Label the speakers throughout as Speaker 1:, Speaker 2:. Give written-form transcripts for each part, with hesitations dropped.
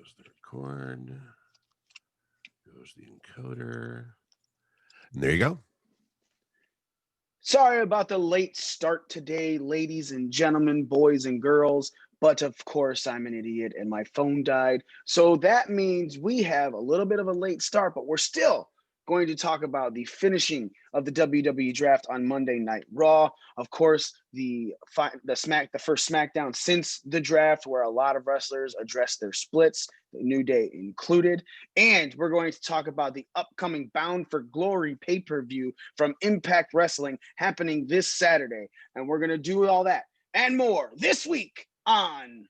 Speaker 1: goes the record. Goes the encoder. And there you go.
Speaker 2: Sorry about the late start today, ladies and gentlemen, boys and girls. But of course, I'm an idiot and my phone died. So that means we have a little bit of a late start, but we're still going to talk about the finishing of the WWE draft on Monday Night Raw. Of course, the first SmackDown since the draft, where a lot of wrestlers addressed their splits, the New Day included. And we're going to talk about the upcoming Bound for Glory pay-per-view from Impact Wrestling happening this Saturday. And we're going to do all that and more this week on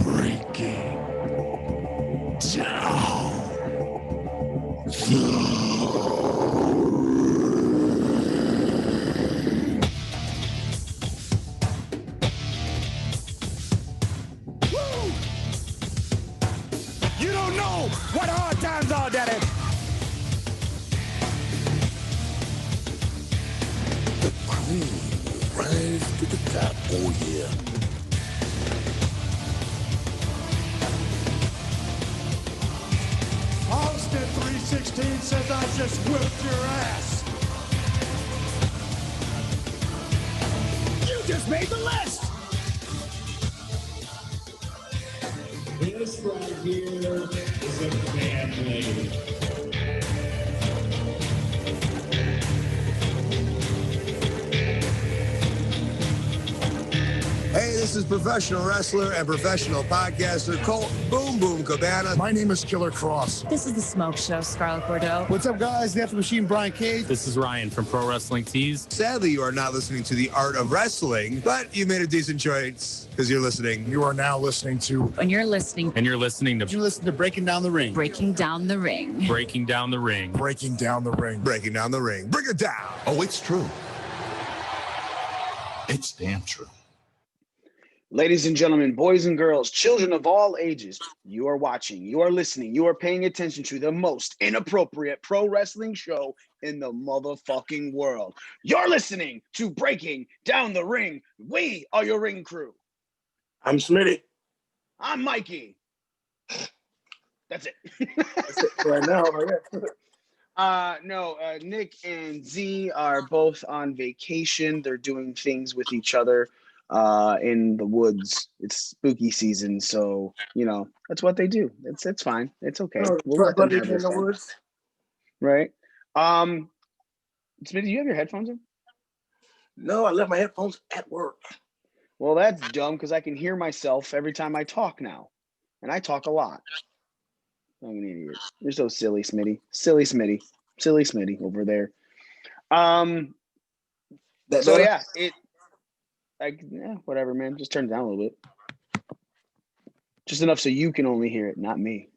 Speaker 1: Breaking down
Speaker 3: Woo! You don't know what hard times are, Daddy.
Speaker 1: the cream rise to the top. Oh yeah.
Speaker 3: Austin 316 says I just whipped your ass. You just made the list.
Speaker 4: This right here is a family.
Speaker 5: Hey, this is professional wrestler and professional podcaster Colt Boom Boom Cabana.
Speaker 6: My name is Killer Cross.
Speaker 7: This is The Smoke Show, Scarlett Bordeaux.
Speaker 6: What's up, guys? The F Machine, Brian Cage.
Speaker 8: This is Ryan from Pro Wrestling Tees.
Speaker 5: Sadly, you are not listening to The Art of Wrestling, but you made a decent choice because you're listening.
Speaker 6: You are now listening to...
Speaker 7: And you're listening
Speaker 8: And you're listening to
Speaker 6: You listen to Breaking Down the Ring.
Speaker 7: Breaking Down the Ring.
Speaker 8: Breaking Down the Ring.
Speaker 6: Breaking Down the Ring.
Speaker 5: Breaking Down the Ring. Bring it down.
Speaker 1: Oh, it's true. It's damn true.
Speaker 2: Ladies and gentlemen, boys and girls, children of all ages, you are watching, you are listening, you are paying attention to the most inappropriate pro wrestling show in the motherfucking world. You're listening to Breaking Down the Ring. We are your ring crew.
Speaker 9: I'm Smitty.
Speaker 2: I'm Mikey. That's it.
Speaker 9: That's it for right now.
Speaker 2: Nick and Z are both on vacation. They're doing things with each other in the woods. It's spooky season, so you know that's what they do. It's fine. It's okay. We'll let them have their fun. Right. Smitty, do you have your headphones in?
Speaker 9: No, I left my headphones at work.
Speaker 2: Well, that's dumb because I can hear myself every time I talk now, and I talk a lot. I'm an idiot. You're so silly, Smitty. Silly Smitty over there. Whatever, man. Just turn it down a little bit. Just enough so you can only hear it, not me.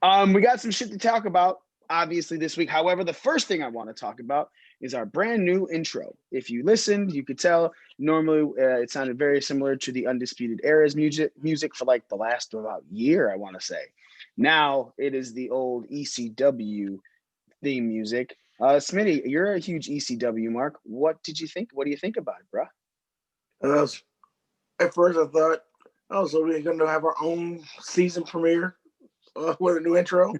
Speaker 2: We got some shit to talk about, obviously, this week. However, the first thing I want to talk about is our brand new intro. If you listened, you could tell normally it sounded very similar to the Undisputed Era's music for like the last about year, I want to say. Now it is the old ECW theme music. Smitty, you're a huge ECW mark. What did you think? What do you think about it, bruh?
Speaker 9: At first, I thought, so we're going to have our own season premiere with a new intro.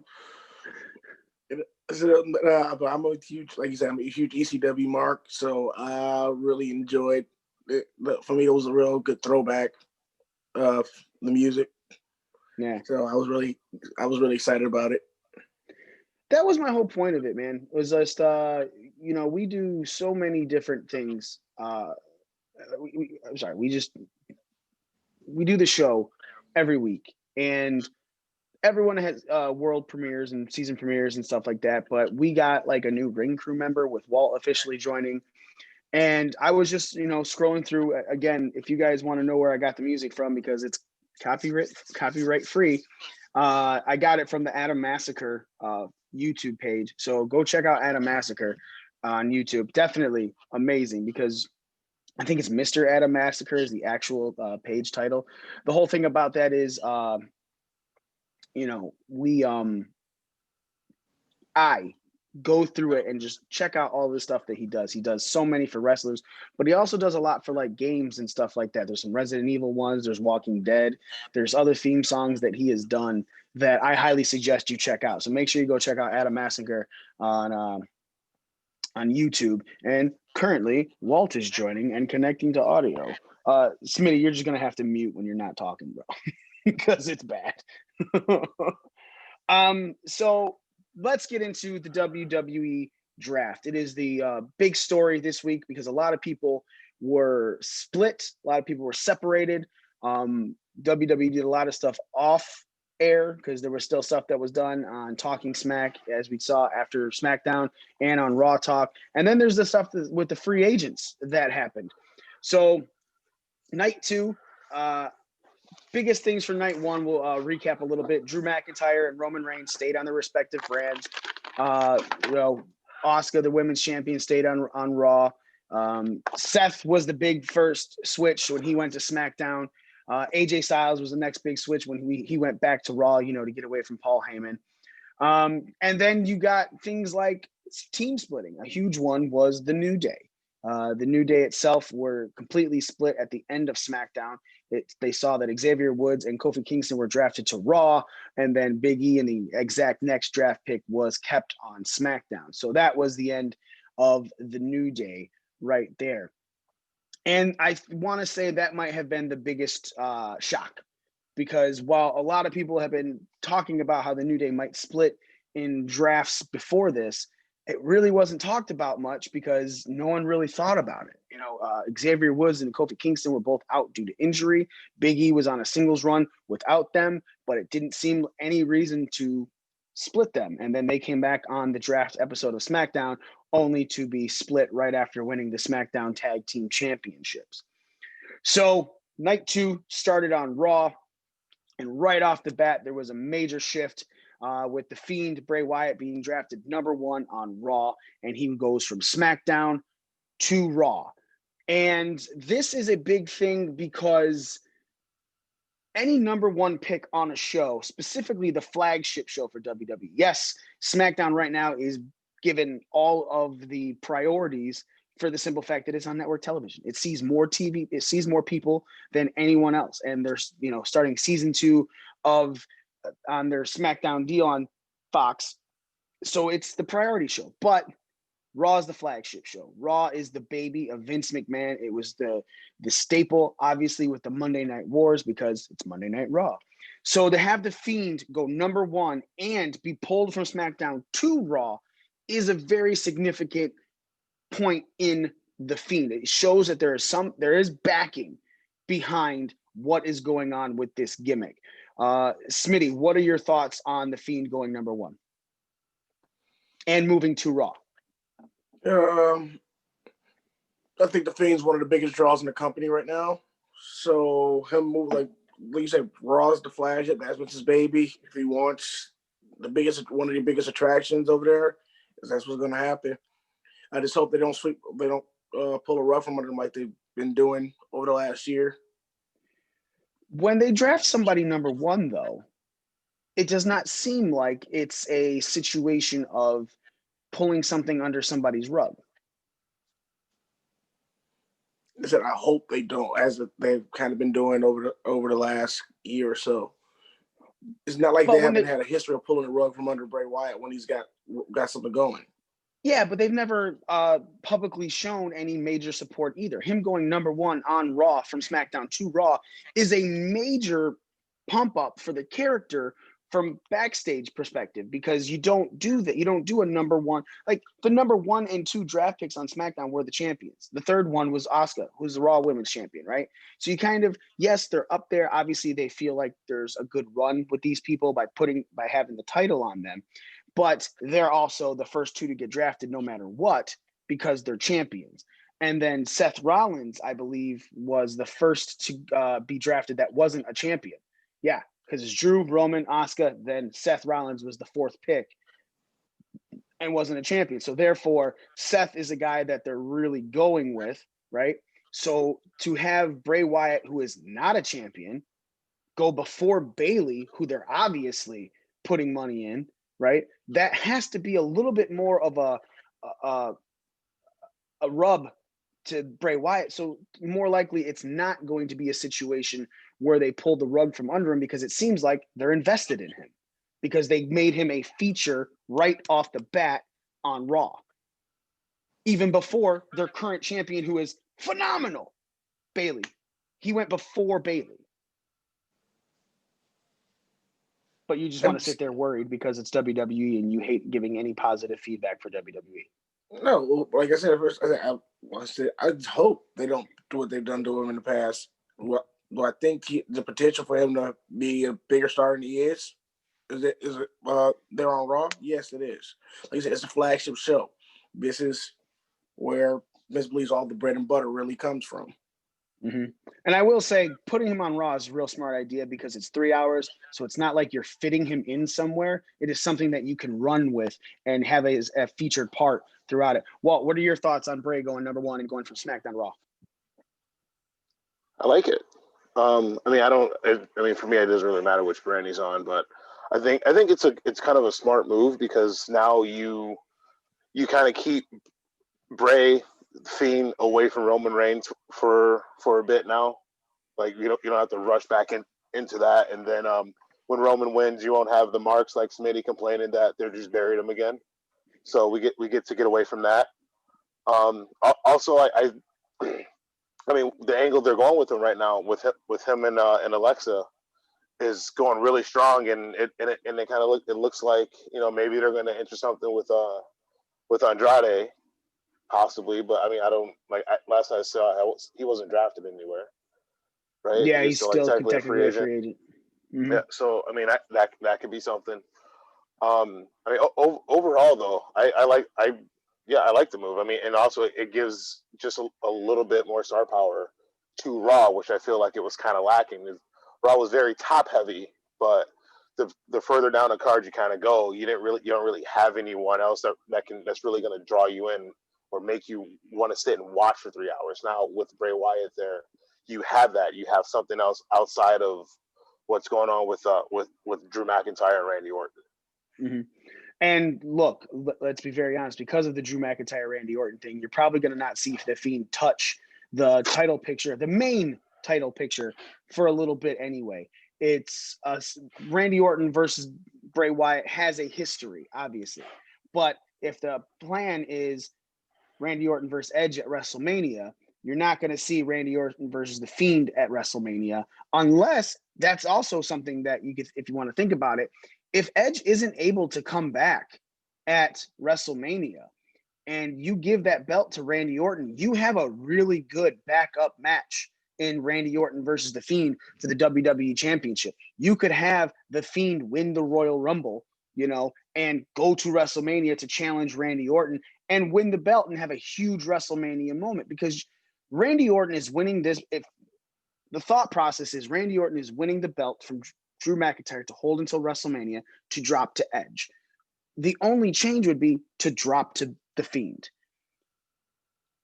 Speaker 9: But I'm a huge, like you said, I'm a huge ECW mark, so I really enjoyed it. For me, it was a real good throwback of the music.
Speaker 2: Yeah.
Speaker 9: So I was really excited about it.
Speaker 2: That was my whole point of it, man. It was just, we do so many different things. We do the show every week, and everyone has world premieres and season premieres and stuff like that. But we got like a new ring crew member with Walt officially joining. And I was just, scrolling through again, if you guys want to know where I got the music from, because it's copyright free. I got it from the Adam Massacre YouTube page. So go check out Adam Massacre on YouTube. Definitely amazing, because I think it's Mr. Adam Massacre is the actual page title. The whole thing about that is, I go through it and just check out all the stuff that he does. He does so many for wrestlers, but he also does a lot for like games and stuff like that. There's some Resident Evil ones, there's Walking Dead, there's other theme songs that he has done that I highly suggest you check out. So make sure you go check out Adam Massacre on YouTube. And currently, Walt is joining and connecting to audio. Smitty, you're just gonna have to mute when you're not talking, bro, because it's bad. So let's get into the WWE draft. It is the big story this week because a lot of people were split, a lot of people were separated. WWE did a lot of stuff off air because there was still stuff that was done on Talking Smack, as we saw after SmackDown, and on Raw Talk. And then there's the stuff with the free agents that happened. So night 2, biggest things for night 1, we'll recap a little bit. Drew McIntyre and Roman Reigns stayed on their respective brands. Asuka, the women's champion, stayed on Raw. Seth was the big first switch when he went to SmackDown. AJ Styles was the next big switch when he went back to Raw, to get away from Paul Heyman. And then you got things like team splitting. A huge one was the New Day. The New Day itself were completely split at the end of SmackDown. They saw that Xavier Woods and Kofi Kingston were drafted to Raw, and then Big E and the exact next draft pick was kept on SmackDown. So that was the end of the New Day right there. And I want to say that might have been the biggest shock, because while a lot of people have been talking about how the New Day might split in drafts before this, it really wasn't talked about much because no one really thought about it. Xavier Woods and Kofi Kingston were both out due to injury. Big E was on a singles run without them, but it didn't seem any reason to split them. And then they came back on the draft episode of SmackDown only to be split right after winning the SmackDown Tag Team Championships. So night 2 started on Raw, and right off the bat, there was a major shift with the Fiend, Bray Wyatt, being drafted number 1 on Raw, and he goes from SmackDown to Raw. And this is a big thing because any number 1 pick on a show, specifically the flagship show for WWE, yes, SmackDown right now is given all of the priorities for the simple fact that it's on network television. It sees more TV, it sees more people than anyone else. And there's, starting season 2 of on their SmackDown deal on Fox. So it's the priority show, but Raw is the flagship show. Raw is the baby of Vince McMahon. It was the staple, obviously, with the Monday Night Wars because it's Monday Night Raw. So to have the Fiend go number 1 and be pulled from SmackDown to Raw is a very significant point in the Fiend. It shows that there is backing behind what is going on with this gimmick. Smitty, what are your thoughts on the Fiend going number 1 and moving to Raw?
Speaker 9: I think the Fiend's one of the biggest draws in the company right now. So him move, like you said, Raw's the flagship. That's what's his baby. If he wants one of the biggest attractions over there, that's what's going to happen. I just hope they don't pull a rug from under them like they've been doing over the last year.
Speaker 2: When they draft somebody number 1, though, it does not seem like it's a situation of pulling something under somebody's rug.
Speaker 9: I said, I hope they don't, as they've kind of been doing over the last year or so. It's not like they haven't had a history of pulling the rug from under Bray Wyatt when he's got something going.
Speaker 2: Yeah, but they've never publicly shown any major support either. Him going number 1 on Raw from SmackDown to Raw is a major pump up for the character from backstage perspective, because you don't do that. You don't do a number 1. Like the number 1 and 2 draft picks on SmackDown were the champions. The third one was Asuka, who's the Raw Women's Champion, right? So you kind of, yes, they're up there. Obviously, they feel like there's a good run with these people by having the title on them. But they're also the first 2 to get drafted no matter what because they're champions. And then Seth Rollins, I believe, was the first to be drafted that wasn't a champion. Yeah, because it's Drew, Roman, Asuka, then Seth Rollins was the 4th pick and wasn't a champion. So therefore, Seth is a guy that they're really going with, right? So to have Bray Wyatt, who is not a champion, go before Bayley, who they're obviously putting money in, right? That has to be a little bit more of a rub to Bray Wyatt. So more likely it's not going to be a situation where they pull the rug from under him, because it seems like they're invested in him because they made him a feature right off the bat on Raw. Even before their current champion, who is phenomenal, Bayley. He went before Bayley. But you just want to sit there worried because it's WWE and you hate giving any positive feedback for WWE.
Speaker 9: No, like I said at first, I just hope they don't do what they've done to him in the past. Do I think the potential for him to be a bigger star than he is? Is it they're on Raw? Yes, it is. Like I said, it's a flagship show. This is where Vince believes all the bread and butter really comes from.
Speaker 2: Mm-hmm. And I will say, putting him on Raw is a real smart idea because it's 3 hours, so it's not like you're fitting him in somewhere. It is something that you can run with and have a featured part throughout it. Walt, what are your thoughts on Bray going number one and going from SmackDown to Raw?
Speaker 10: I like it. I mean, for me, it doesn't really matter which brand he's on, but I think it's kind of a smart move because now you kind of keep Bray Fiend away from Roman Reigns for a bit now. Like you don't have to rush back into that, and then when Roman wins, you won't have the marks like Smitty complaining that they're just buried him again. So we get to get away from that. Also, I mean the angle they're going with him right now with him and Alexa is going really strong, and it kind of looks like maybe they're going to enter something with Andrade. Possibly, but I mean, I don't last I saw, he wasn't drafted anywhere, right?
Speaker 2: Yeah, he's still technically a free agent. Mm-hmm.
Speaker 10: Yeah, so I mean, that could be something. I mean, overall though, I like the move. I mean, and also it gives just a little bit more star power to Raw, which I feel like it was kind of lacking. Raw was very top heavy, but the further down the card you kind of go, you don't really have anyone else that's really going to draw you in or make you want to sit and watch for 3 hours. Now with Bray Wyatt there, you have that. You have something else outside of what's going on with Drew McIntyre and Randy Orton.
Speaker 2: Mm-hmm. And look, let's be very honest. Because of the Drew McIntyre Randy Orton thing, you're probably going to not see the Fiend touch the title picture, the main title picture, for a little bit anyway. It's Randy Orton versus Bray Wyatt has a history, obviously, but if the plan is Randy Orton versus Edge at WrestleMania, you're not going to see Randy Orton versus The Fiend at WrestleMania, unless that's also something that you could, if you want to think about it, if Edge isn't able to come back at WrestleMania and you give that belt to Randy Orton, you have a really good backup match in Randy Orton versus The Fiend for the WWE Championship. You could have The Fiend win the Royal Rumble, and go to WrestleMania to challenge Randy Orton and win the belt and have a huge WrestleMania moment, because Randy Orton is winning this. If the thought process is Randy Orton is winning the belt from Drew McIntyre to hold until WrestleMania to drop to Edge. The only change would be to drop to The Fiend.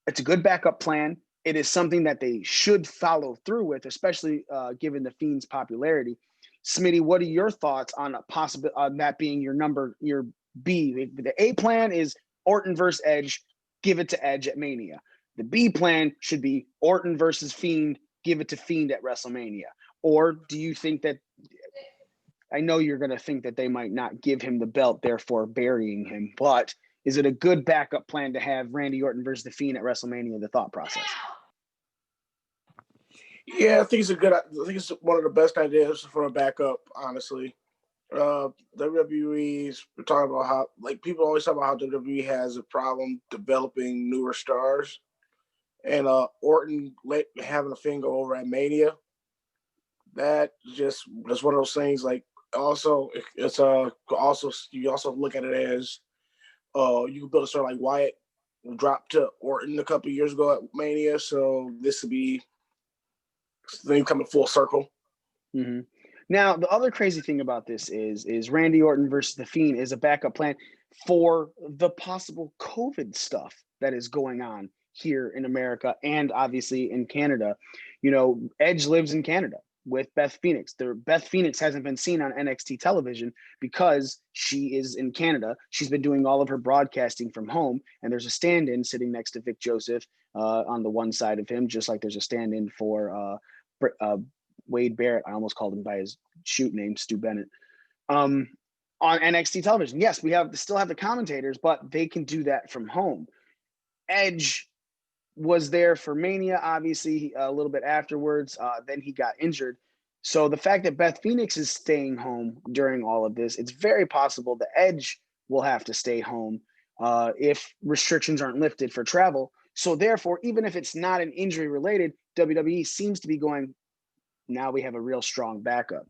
Speaker 2: It's a good backup plan. It is something that they should follow through with, especially given The Fiend's popularity. Smitty, what are your thoughts on that being your B? The A plan is Orton versus Edge, give it to Edge at Mania. The B plan should be Orton versus Fiend, give it to Fiend at WrestleMania. Or do you think that, I know you're going to think that they might not give him the belt, therefore burying him, but is it a good backup plan to have Randy Orton versus The Fiend at WrestleMania, the thought process?
Speaker 9: Yeah, I think it's one of the best ideas for a backup, honestly. WWE's talking about how, people always talk about how WWE has a problem developing newer stars, and Orton having a Fiend go over at Mania, that's one of those things. Also, it's also you also look at it as you can build a star like Wyatt dropped to Orton a couple of years ago at Mania, so this would be them coming full circle.
Speaker 2: Mm-hmm. Now, the other crazy thing about this is Randy Orton versus The Fiend is a backup plan for the possible COVID stuff that is going on here in America and obviously in Canada. Edge lives in Canada. with Beth Phoenix. Beth Phoenix hasn't been seen on NXT television because she is in Canada. She's been doing all of her broadcasting from home, and there's a stand-in sitting next to Vic Joseph on the one side of him, just like there's a stand-in for Wade Barrett. I almost called him by his shoot name, Stu Bennett. On NXT television. Yes, we still have the commentators, but they can do that from home. Edge was there for Mania, obviously, a little bit afterwards. Then he got injured. So the fact that Beth Phoenix is staying home during all of this, it's very possible the Edge will have to stay home if restrictions aren't lifted for travel. So therefore, even if it's not an injury related, WWE seems to be going, now we have a real strong backup.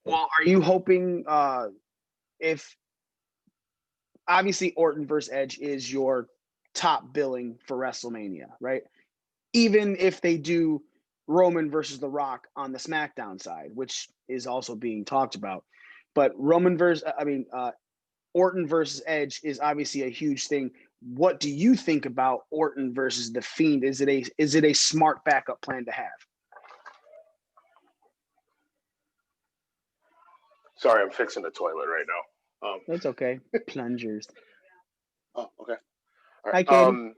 Speaker 2: Well, are you hoping if obviously Orton versus Edge is your top billing for WrestleMania, right? Even if they do Roman versus The Rock on the SmackDown side, which is also being talked about, but Orton versus Edge is obviously a huge thing. What do you think about Orton versus The Fiend? Is it a smart backup plan to have?
Speaker 10: Sorry, I'm fixing the toilet right now.
Speaker 2: That's okay. Plungers.
Speaker 10: Oh, okay. All
Speaker 2: Hi,
Speaker 10: right.
Speaker 2: Katie.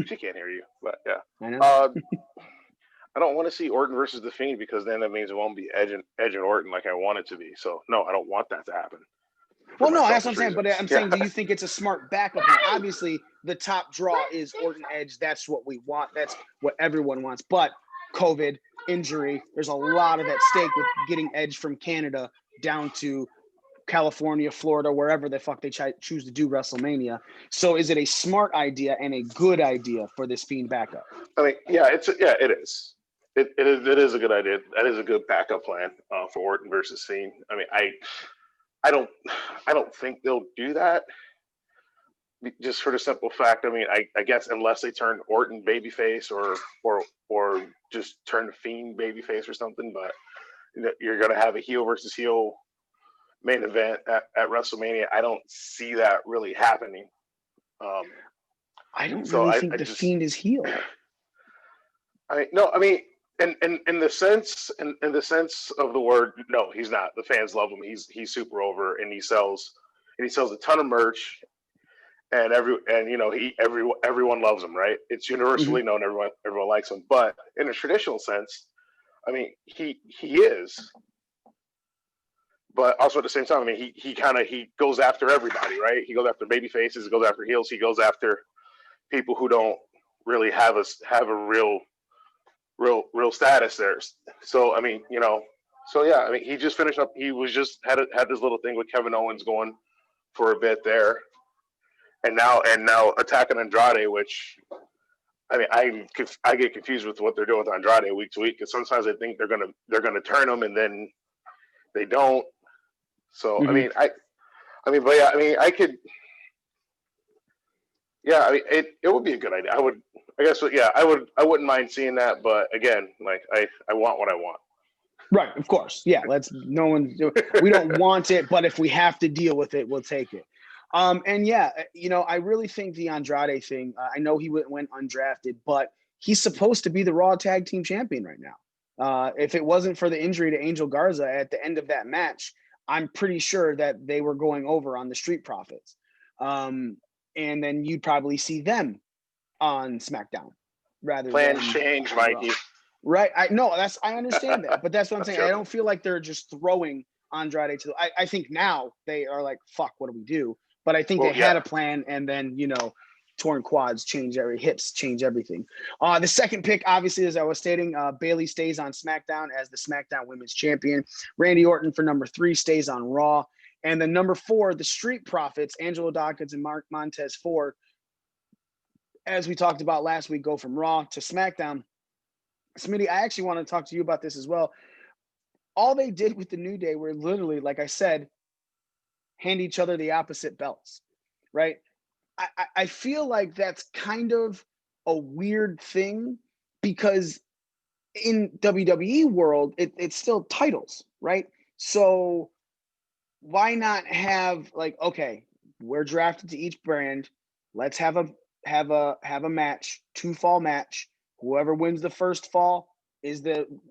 Speaker 10: She can't hear you, but yeah.
Speaker 2: I know.
Speaker 10: I don't want to see Orton versus The Fiend because then that means it won't be Edge and Orton like I want it to be. So no, I don't want that to happen.
Speaker 2: Well, no, that's what I'm saying. But I'm saying, do you think it's a smart backup plan? Obviously, the top draw is Orton Edge. That's what we want. That's what everyone wants. But COVID, injury, there's a lot of at stake with getting Edge from Canada down to California, Florida, wherever the fuck they choose to do WrestleMania. So is it a smart idea and a good idea for this Fiend backup?
Speaker 10: I mean, it is. It is a good idea. That is a good backup plan for Orton versus Fiend. I mean, I don't think they'll do that. Just for the simple fact, I mean, I guess unless they turn Orton babyface or just turn the Fiend babyface or something, but you're gonna have a heel versus heel main event at WrestleMania. I don't see that really happening.
Speaker 2: I don't really think the Fiend is heel.
Speaker 10: In the sense of the word, no, he's not. The fans love him. He's super over, and he sells a ton of merch, and everyone loves him, right? It's universally known. Everyone likes him. But in a traditional sense, I mean, he is. But also at the same time, I mean, he goes after everybody, right? He goes after baby faces, he goes after heels, he goes after people who don't really have a real status there. So I mean, I mean, he just finished up. He was just had this little thing with Kevin Owens going for a bit there, and now attacking Andrade, which I mean, I get confused with what they're doing with Andrade week to week because sometimes I think they're gonna turn him and then they don't. So I mean, I would be a good idea. I wouldn't mind seeing that, but again, like I want what I want.
Speaker 2: Right, of course. Yeah, we don't want it, but if we have to deal with it, we'll take it. And yeah, I really think the Andrade thing, I know he went undrafted, but he's supposed to be the Raw Tag Team Champion right now. If it wasn't for the injury to Angel Garza at the end of that match, I'm pretty sure that they were going over on the Street Profits. And then you'd probably see them on SmackDown rather
Speaker 10: Plans change, Mikey.
Speaker 2: Right. I understand that, but that's what I'm saying. I don't feel like they're just throwing Andrade to I think now they are like, fuck, what do we do? But I think they had a plan, and then, torn quads hips change everything. The second pick, obviously, as I was stating, Bayley stays on SmackDown as the SmackDown Women's Champion. Randy Orton for number 3 stays on Raw. And then number 4, the Street Profits, Angelo Dawkins and Mark Montez Ford, as we talked about last week, go from Raw to SmackDown. Smitty, I actually want to talk to you about this as well. All they did with the New Day were literally, like I said, hand each other the opposite belts, right? I feel like that's kind of a weird thing because in WWE world, it's still titles, right? So why not have okay, we're drafted to each brand. Let's have a match, 2-fall match. Whoever wins the first fall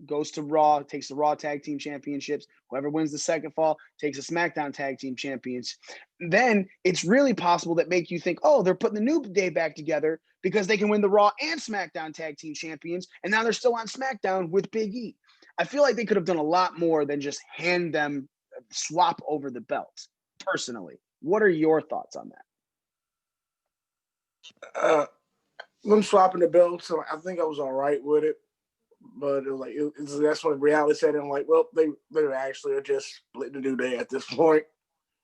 Speaker 2: goes to Raw, takes the Raw Tag Team Championships. Whoever wins the second fall takes the SmackDown Tag Team Champions. Then it's really possible that make you think, oh, they're putting the New Day back together because they can win the Raw and SmackDown Tag Team Champions, and now they're still on SmackDown with Big E. I feel like they could have done a lot more than just hand them, swap over the belts. Personally, what are your thoughts on that?
Speaker 9: Them swapping the belts, so I think I was all right with it. But it was like that's when reality set in. Like, well, they actually are just splitting the New Day at this point.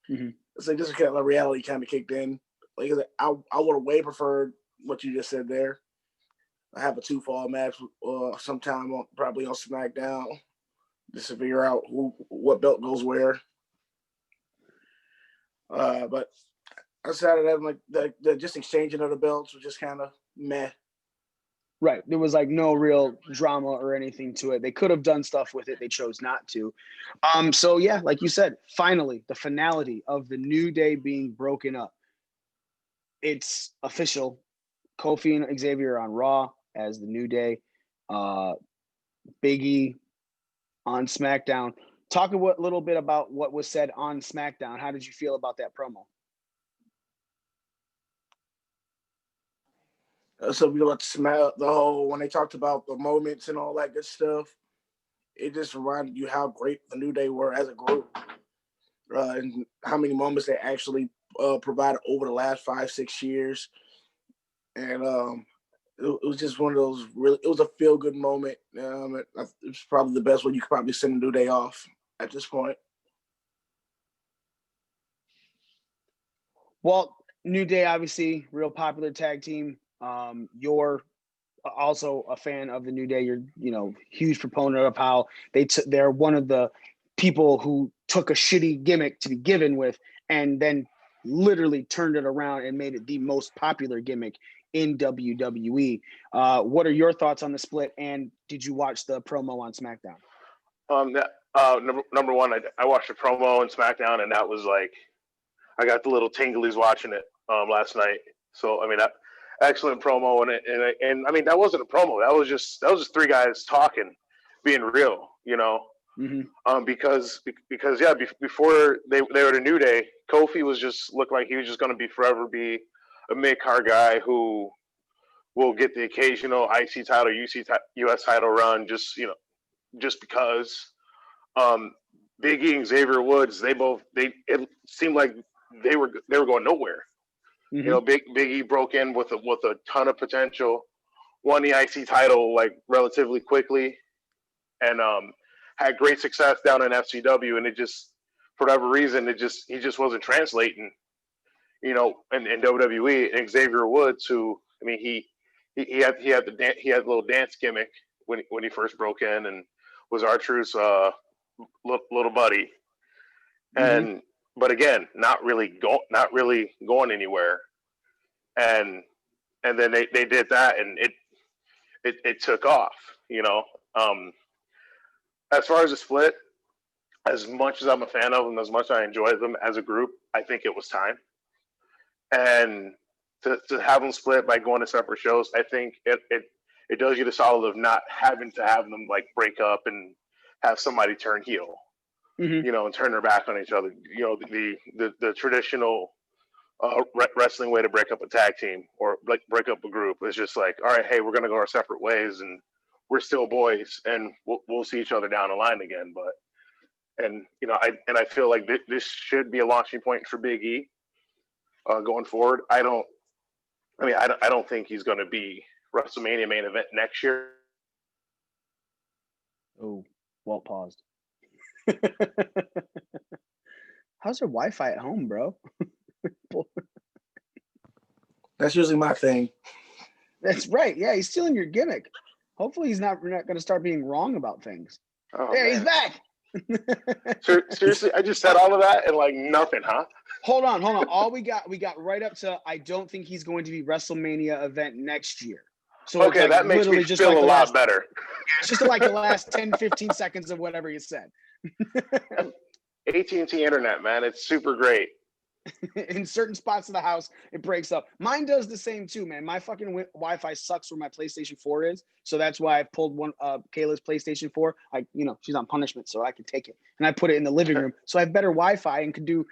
Speaker 2: Mm-hmm.
Speaker 9: So just kind of reality kind of kicked in. Like I would have way preferred what you just said there. I have a 2-fall match sometime probably on SmackDown just to figure out what belt goes where. But outside of that, like the just exchanging of the belts was just kind of meh.
Speaker 2: Right. There was like no real drama or anything to it. They could have done stuff with it. They chose not to. So yeah, like you said, finally, the finality of the New Day being broken up. It's official. Kofi and Xavier on Raw as the New Day. Big E on SmackDown. Talk a little bit about what was said on SmackDown. How did you feel about that promo?
Speaker 9: So we got to smell the whole when they talked about the moments and all that good stuff. It just reminded you how great the New Day were as a group, and how many moments they actually provided over the last 5-6 years. And it was just one of those really. It was a feel good moment. It's probably the best way you could probably send a New Day off at this point.
Speaker 2: Well, New Day, obviously, real popular tag team. You're also a fan of the New Day. You're, huge proponent of how they're one of the people who took a shitty gimmick to be given with and then literally turned it around and made it the most popular gimmick in WWE. What are your thoughts on the split? And did you watch the promo on SmackDown?
Speaker 10: Number one, I watched the promo on SmackDown, and that was like, I got the little tinglies watching it last night. So I mean, excellent promo, and I mean that wasn't a promo. That was just 3 guys talking, being real,
Speaker 2: Mm-hmm.
Speaker 10: Because before they were the New Day, Kofi looked like he was just going to forever be a mid-card guy who will get the occasional IC title, US title run, just because. Big E and Xavier Woods, it seemed like they were going nowhere.
Speaker 2: Mm-hmm.
Speaker 10: Big E broke in with a ton of potential, won the IC title like relatively quickly, and had great success down in FCW. And it just, for whatever reason, he just wasn't translating, in WWE. And Xavier Woods, who, I mean, he had the little dance gimmick when he first broke in and was R-Truth's little buddy,
Speaker 2: Mm-hmm.
Speaker 10: but again, not really going anywhere, and then they did that, and it took off. As far as the split, as much as I'm a fan of them, as much as I enjoy them as a group, I think it was time, and to have them split by going to separate shows, I think it does you the solid of not having to have them like break up and have somebody turn heel.
Speaker 2: Mm-hmm.
Speaker 10: And turn their back on each other. The traditional wrestling way to break up a tag team or like break up a group is just like, all right, hey, we're gonna go our separate ways, and we're still boys, and we'll see each other down the line again. But I feel like this should be a launching point for Big E going forward. I don't think he's going to be WrestleMania main event next year.
Speaker 2: Oh, Walt paused. How's your Wi-Fi at home, bro?
Speaker 9: That's usually my thing.
Speaker 2: That's right. Yeah, he's stealing your gimmick. Hopefully, we're not going to start being wrong about things.
Speaker 10: Oh,
Speaker 2: yeah,
Speaker 10: man.
Speaker 2: He's back.
Speaker 10: Seriously, I just said all of that and like nothing, huh?
Speaker 2: Hold on. All we got right up to I don't think he's going to be WrestleMania event next year. So
Speaker 10: okay,
Speaker 2: like
Speaker 10: that makes me
Speaker 2: just
Speaker 10: feel
Speaker 2: like
Speaker 10: a lot better.
Speaker 2: It's just like the last 10, 15 seconds of whatever you said.
Speaker 10: AT&T internet, man, it's super great.
Speaker 2: In certain spots of the house, it breaks up. Mine does the same too, man. My fucking Wi-Fi sucks where my PlayStation 4 is, so that's why I pulled one Kayla's PlayStation 4. She's on punishment, so I can take it, and I put it in the living room, so I have better Wi-Fi and can do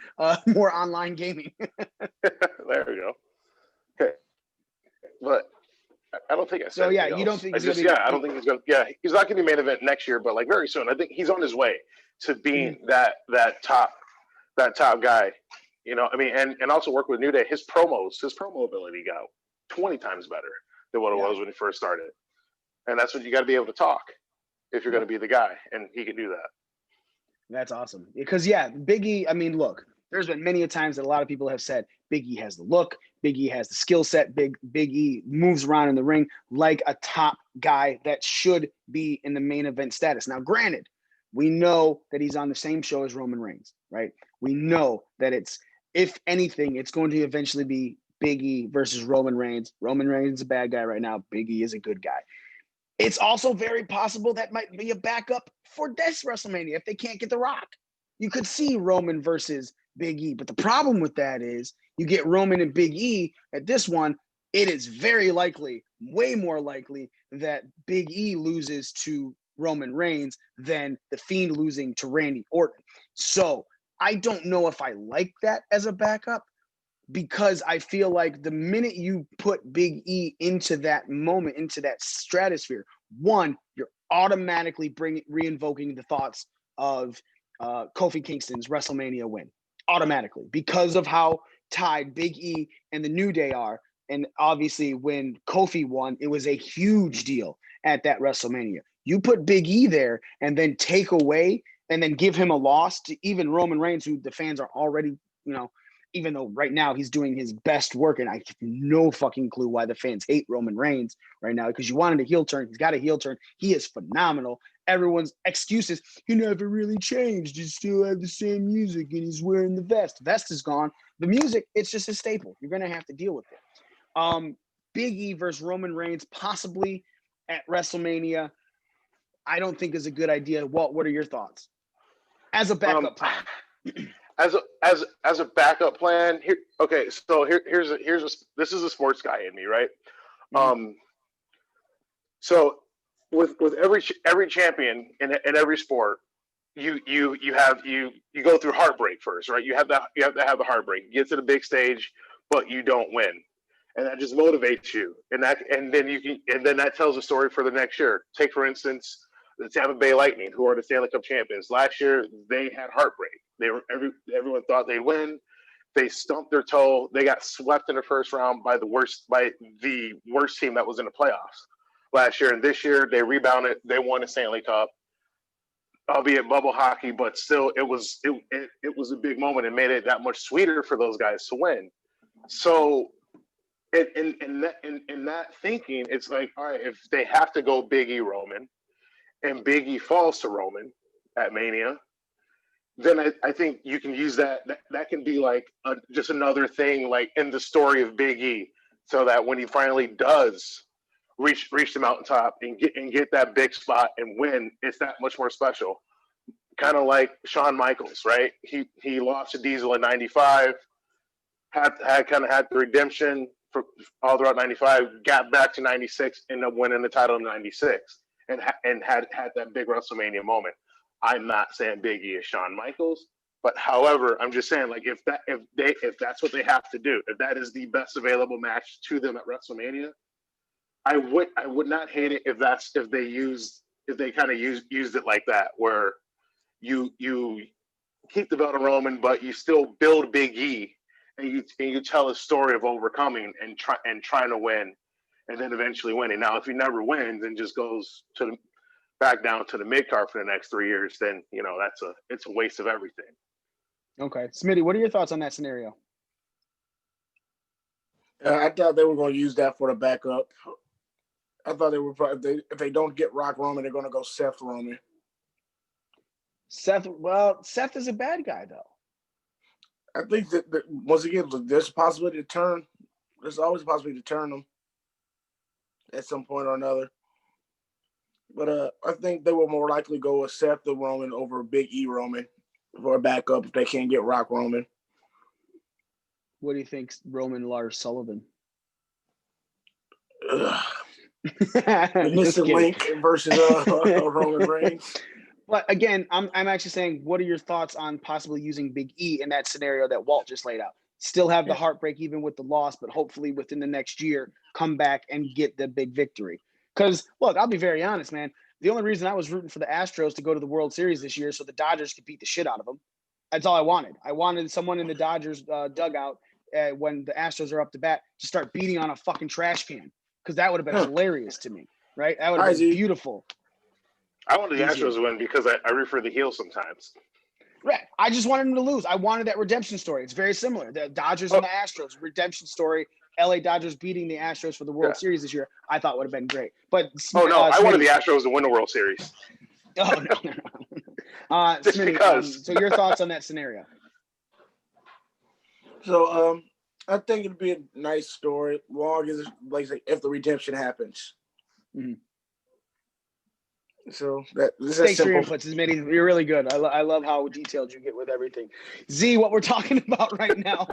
Speaker 2: more online gaming.
Speaker 10: There we go. Okay, but I don't think I said.
Speaker 2: So yeah,
Speaker 10: anything
Speaker 2: you don't
Speaker 10: else.
Speaker 2: think
Speaker 10: I
Speaker 2: he's
Speaker 10: just
Speaker 2: gonna be?
Speaker 10: yeah, I don't think he's gonna. Yeah, he's not gonna be main event next year, but like very soon. I think he's on his way to being that top guy. You know, I mean, and also work with New Day. His promo ability got 20 times better than what it was when he first started. And that's what you got to be able to talk if you're going to be the guy, and he can do that.
Speaker 2: That's awesome. Because Big E, I mean, look, there's been many a times that a lot of people have said Big E has the look, Big E has the skill set, Big E moves around in the ring like a top guy that should be in the main event status. Now, granted, we know that he's on the same show as Roman Reigns, right? We know that if anything, it's going to eventually be Big E versus Roman Reigns. Roman Reigns is a bad guy right now. Big E is a good guy. It's also very possible that might be a backup for this WrestleMania if they can't get The Rock. You could see Roman versus Big E, but the problem with that is you get Roman and Big E at this one, it is very likely, way more likely, that Big E loses to Roman Reigns than The Fiend losing to Randy Orton. So I don't know if I like that as a backup, because I feel like the minute you put Big E into that moment, into that stratosphere, one, you're automatically re-invoking the thoughts of Kofi Kingston's WrestleMania win, automatically, because of how tied Big E and the New Day are. And obviously when Kofi won, it was a huge deal at that WrestleMania. You put Big E there and then take away and then give him a loss to even Roman Reigns, who the fans are already, even though right now he's doing his best work, and I have no fucking clue why the fans hate Roman Reigns right now, because you wanted a heel turn. He's got a heel turn. He is phenomenal. Everyone's excuses, he never really changed. He still had the same music, and he's wearing the vest. Vest is gone. The music, it's just a staple. You're going to have to deal with it. Big E versus Roman Reigns, possibly at WrestleMania, I don't think is a good idea. Walt, what are your thoughts? As a backup plan.
Speaker 10: As a backup plan, here. Okay, so this is a sports guy in me, right? So with every champion in every sport, you go through heartbreak first, right? You have to have the heartbreak. You get to the big stage, but you don't win, and that just motivates you, and then that tells a story for the next year. Take for instance the Tampa Bay Lightning, who are the Stanley Cup champions. Last year, they had heartbreak. Everyone thought they'd win. They stumped their toe. They got swept in the first round by the worst team that was in the playoffs last year. And this year, they rebounded. They won the Stanley Cup, albeit bubble hockey, but still, it was a big moment and made it that much sweeter for those guys to win. So, in that thinking, it's like, all right, if they have to go Big E Roman, and Big E falls to Roman at Mania, then I think you can use that. That can be like just another thing, like in the story of Big E, so that when he finally does reach the mountaintop and get that big spot and win, it's that much more special. Kind of like Shawn Michaels, right? He lost to Diesel in '95, had the redemption for all throughout '95, got back to '96, ended up winning the title in '96. And had that big WrestleMania moment. I'm not saying Big E is Shawn Michaels, but however, I'm just saying, like, if that's what they have to do, if that is the best available match to them at WrestleMania, I would not hate it if they kind of used it like that, where you keep the belt of Roman, but you still build Big E, and you tell a story of overcoming and trying to win. And then eventually winning. Now, if he never wins and just goes back down to the mid card for the next 3 years, then it's a waste of everything.
Speaker 2: Okay, Smitty, what are your thoughts on that scenario?
Speaker 9: I thought they were going to use that for the backup. I thought they were probably, if they don't get Rock Roman, they're going to go Seth Roman.
Speaker 2: Seth is a bad guy though.
Speaker 9: I think that once again, there's a possibility to turn. There's always a possibility to turn them at some point or another. But I think they will more likely go with Seth the Roman over Big E Roman for a backup if they can't get Rock Roman.
Speaker 2: What do you think, Roman Lars Sullivan?
Speaker 9: The missing link versus Roman Reigns.
Speaker 2: But again, I'm actually saying, what are your thoughts on possibly using Big E in that scenario that Walt just laid out? Still have the heartbreak even with the loss, but hopefully within the next year, come back and get the big victory. Because look, I'll be very honest, man. The only reason I was rooting for the Astros to go to the World Series this year so the Dodgers could beat the shit out of them. That's all I wanted. I wanted someone in the Dodgers dugout when the Astros are up to bat to start beating on a fucking trash can, because that would have been hilarious to me, right? That would have been beautiful.
Speaker 10: I wanted the Astros to win because I root for the heel sometimes.
Speaker 2: Right. I just wanted them to lose. I wanted that redemption story. It's very similar. The Dodgers and the Astros, redemption story. LA Dodgers beating the Astros for the World Series this year, I thought would have been great. But
Speaker 10: I wanted the Astros to win the World Series.
Speaker 2: Oh no.
Speaker 10: Just
Speaker 2: Smitty,
Speaker 10: because.
Speaker 2: So your thoughts on that scenario?
Speaker 9: So I think it'd be a nice story, long as like if the redemption happens.
Speaker 2: Mm-hmm.
Speaker 9: So this
Speaker 2: Thanks
Speaker 9: is
Speaker 2: for your
Speaker 9: simple.
Speaker 2: inputs, Smitty. You're really good. I love how detailed you get with everything. Z, what we're talking about right now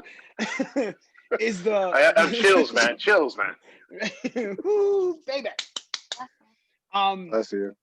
Speaker 2: is the.
Speaker 10: I have chills, man. Chills, man.
Speaker 2: Woo, baby.
Speaker 5: I see you.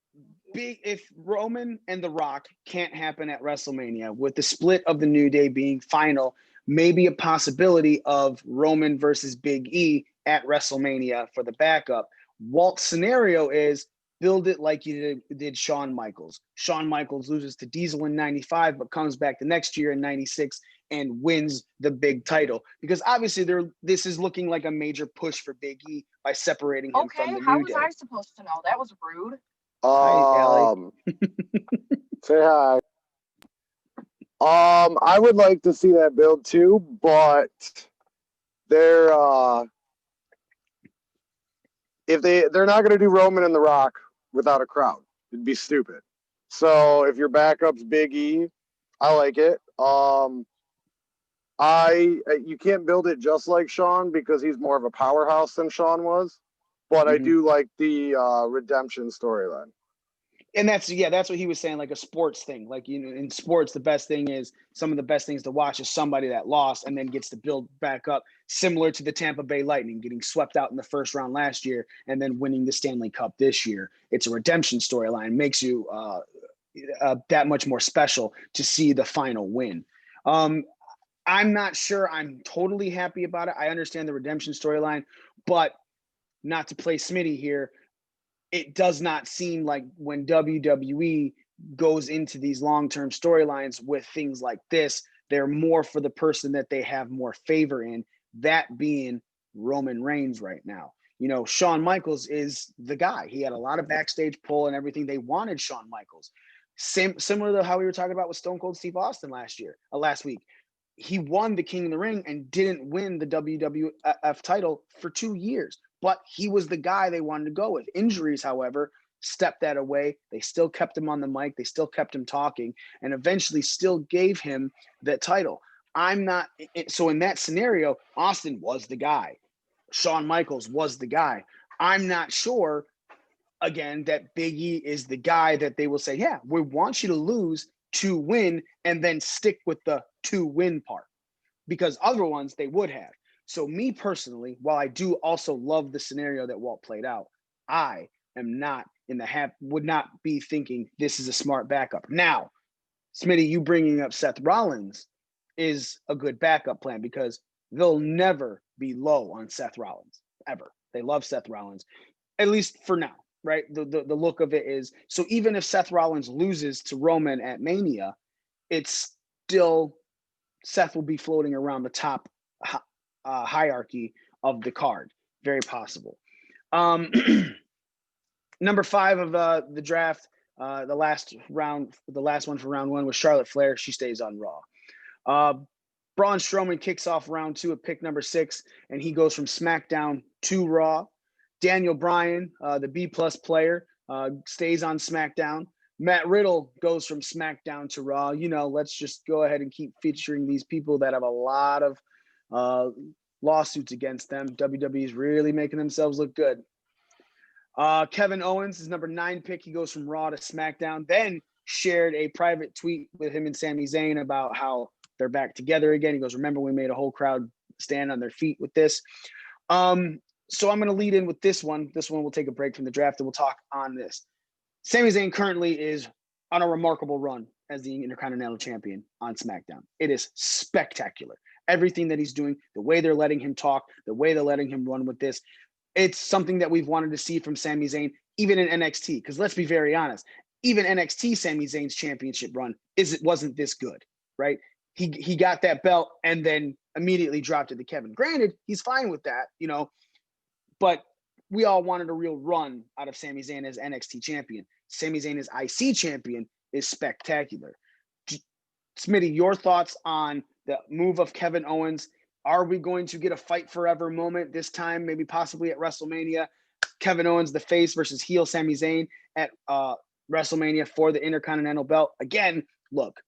Speaker 2: If Roman and The Rock can't happen at WrestleMania, with the split of the New Day being final, maybe a possibility of Roman versus Big E at WrestleMania for the backup. Walt's scenario is build it like you did Shawn Michaels. Shawn Michaels loses to Diesel in 95, but comes back the next year in 96 and wins the big title. Because obviously this is looking like a major push for Big E by separating him from the New Day.
Speaker 11: How was I supposed to know? That was rude.
Speaker 2: Hi, Allie.
Speaker 12: Say hi. I would like to see that build too, but they're not going to do Roman and The Rock without a crowd. It'd be stupid. So if your backup's Big E, I like it. You can't build it just like Shawn because he's more of a powerhouse than Shawn was, but I do like the redemption storyline.
Speaker 2: And that's what he was saying, like a sports thing. Like, in sports, the best thing is some of the best things to watch is somebody that lost and then gets to build back up, similar to the Tampa Bay Lightning getting swept out in the first round last year and then winning the Stanley Cup this year. It's a redemption storyline, makes you that much more special to see the final win. I'm not sure I'm totally happy about it. I understand the redemption storyline, but not to play Smitty here, it does not seem like when WWE goes into these long-term storylines with things like this, they're more for the person that they have more favor in, that being Roman Reigns right now. Shawn Michaels is the guy. He had a lot of backstage pull and everything. They wanted Shawn Michaels. Similar to how we were talking about with Stone Cold Steve Austin last week. He won the King of the Ring and didn't win the WWF title for 2 years. But he was the guy they wanted to go with. Injuries, however, stepped that away. They still kept him on the mic. They still kept him talking and eventually still gave him that title. So in that scenario, Austin was the guy. Shawn Michaels was the guy. I'm not sure, again, that Big E is the guy that they will say, yeah, we want you to lose to win and then stick with the to win part, because other ones they would have. So me personally, while I do also love the scenario that Walt played out, I am not would not be thinking this is a smart backup. Now, Smitty, you bringing up Seth Rollins is a good backup plan because they'll never be low on Seth Rollins, ever. They love Seth Rollins, at least for now, right? The look of it is, so even if Seth Rollins loses to Roman at Mania, it's still Seth will be floating around the top hierarchy of the card. Very possible. Number 5 of the draft, the last one for round 1 was Charlotte Flair. She stays on Raw. Braun Strowman kicks off round 2 at pick number 6, and he goes from SmackDown to Raw. Daniel Bryan, the B+ player, stays on SmackDown. Matt Riddle goes from SmackDown to Raw. Let's just go ahead and keep featuring these people that have a lot of lawsuits against them. WWE is really making themselves look good. Kevin Owens is number 9 pick. He goes from Raw to SmackDown, then shared a private tweet with him and Sami Zayn about how they're back together again. He goes, remember we made a whole crowd stand on their feet with this. So I'm going to lead in with this one. This one will take a break from the draft and we'll talk on this. Sami Zayn currently is on a remarkable run as the Intercontinental Champion on SmackDown. It is spectacular. Everything that he's doing, the way they're letting him talk, the way they're letting him run with this, it's something that we've wanted to see from Sami Zayn, even in NXT. Because let's be very honest, even NXT Sami Zayn's championship run wasn't this good, right? He got that belt and then immediately dropped it to Kevin. Granted, he's fine with that, but we all wanted a real run out of Sami Zayn as NXT champion. Sami Zayn as IC champion is spectacular. Smitty, your thoughts on the move of Kevin Owens? Are we going to get a fight forever moment this time, maybe possibly at WrestleMania? Kevin Owens, the face, versus heel Sami Zayn at WrestleMania for the Intercontinental belt. Again, look,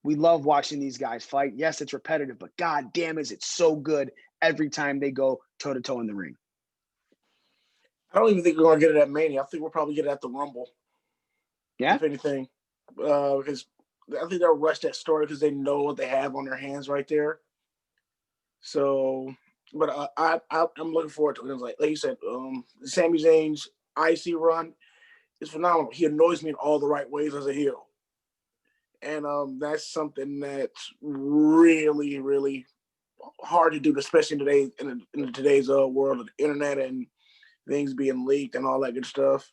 Speaker 2: we love watching these guys fight. Yes, it's repetitive, but god damn is it so good every time they go toe-to-toe in the ring.
Speaker 9: I don't even think we're going to get it at Mania. I think we'll probably get it at the Rumble.
Speaker 2: Yeah?
Speaker 9: If anything. Because I think they'll rush that story because they know what they have on their hands right there. So, but I'm looking forward to it. Like you said, Sami Zayn's IC run is phenomenal. He annoys me in all the right ways as a heel. And that's something that's really, really hard to do, especially in today's world of the internet and things being leaked and all that good stuff.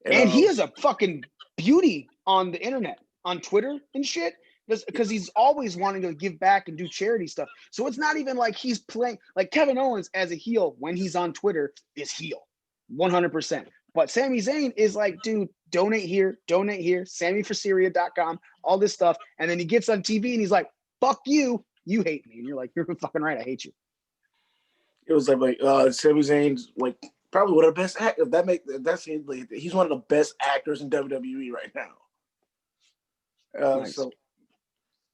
Speaker 2: And he is a fucking beauty on the internet, on Twitter and shit, because he's always wanting to give back and do charity stuff. So it's not even like he's playing like Kevin Owens as a heel when he's on Twitter is heel 100%. But Sami Zayn is like, dude, donate here, SammyForSyria.com, all this stuff. And then he gets on TV and he's like, fuck you, you hate me. And you're like, you're fucking right, I hate you.
Speaker 9: It was like Sami Zayn's like probably one of the best actors. He's one of the best actors in WWE right now.
Speaker 2: Nice.
Speaker 9: So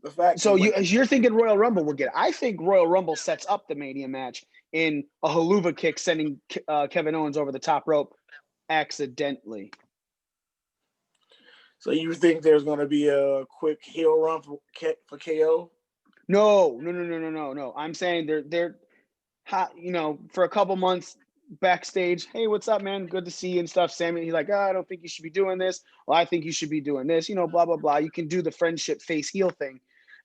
Speaker 9: the fact.
Speaker 2: So you're thinking Royal Rumble will get it. I think Royal Rumble sets up the Mania match in a haluva kick, sending Kevin Owens over the top rope accidentally.
Speaker 9: So you think there's going to be a quick heel run for KO?
Speaker 2: No. I'm saying they're hot, for a couple months backstage. Hey, what's up, man? Good to see you and stuff. Sammy, he's like, I don't think you should be doing this. Well, I think you should be doing this. Blah blah blah. You can do the friendship face heel thing,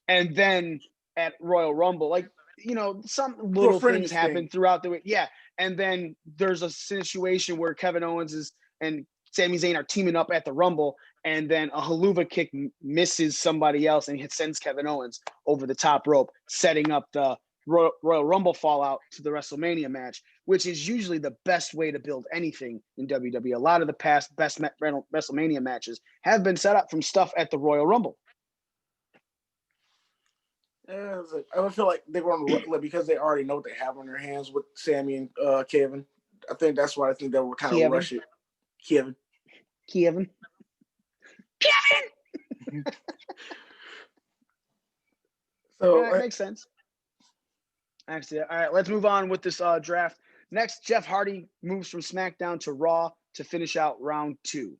Speaker 2: and then at Royal Rumble, like some little things happen throughout the week. Yeah, and then there's a situation where Kevin Owens and Sami Zayn are teaming up at the Rumble, and then a haluva kick misses somebody else and it sends Kevin Owens over the top rope, setting up the Royal Rumble fallout to the WrestleMania match, which is usually the best way to build anything in WWE. A lot of the past best WrestleMania matches have been set up from stuff at the Royal Rumble.
Speaker 9: Yeah, I feel like they're going to because they already know what they have on their hands with Sammy and Kevin. I think that's why I think they will kind of rush it. Kevin.
Speaker 2: So that makes sense. Actually, all right, let's move on with this draft. Next, Jeff Hardy moves from SmackDown to Raw to finish out round 2.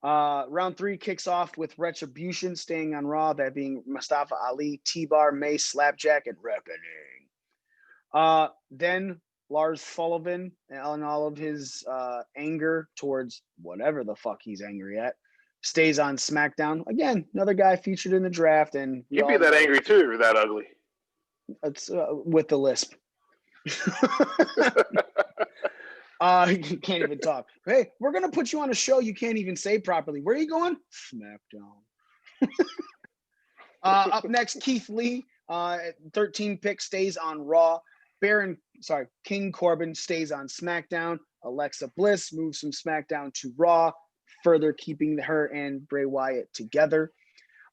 Speaker 2: Round 3 kicks off with Retribution staying on Raw, that being Mustafa Ali, T-Bar, Mace, Slapjack, and Reckoning. Then Lars Sullivan and all of his anger towards whatever the fuck he's angry at stays on SmackDown. Again, another guy featured in the draft. And
Speaker 10: you'd be that angry too if you're that ugly.
Speaker 2: It's with the lisp. You can't even talk. Hey, we're gonna put you on a show you can't even say properly. Where are you going? SmackDown. Up next, Keith Lee, 13 pick, stays on Raw. King Corbin stays on SmackDown. Alexa Bliss moves from SmackDown to Raw, further keeping her and Bray Wyatt together.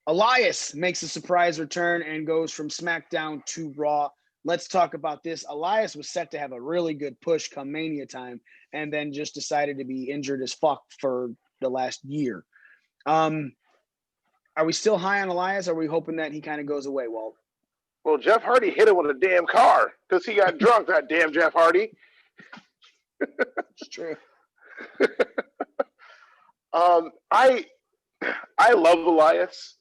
Speaker 2: Elias makes a surprise return and goes from SmackDown to Raw. Let's talk about this. Elias was set to have a really good push come Mania time and then just decided to be injured as fuck for the last year. Are we still high on Elias? Or are we hoping that he kind of goes away, Walt?
Speaker 10: Well, Jeff Hardy hit him with a damn car because he got drunk, that damn Jeff Hardy.
Speaker 2: It's true.
Speaker 10: I love Elias.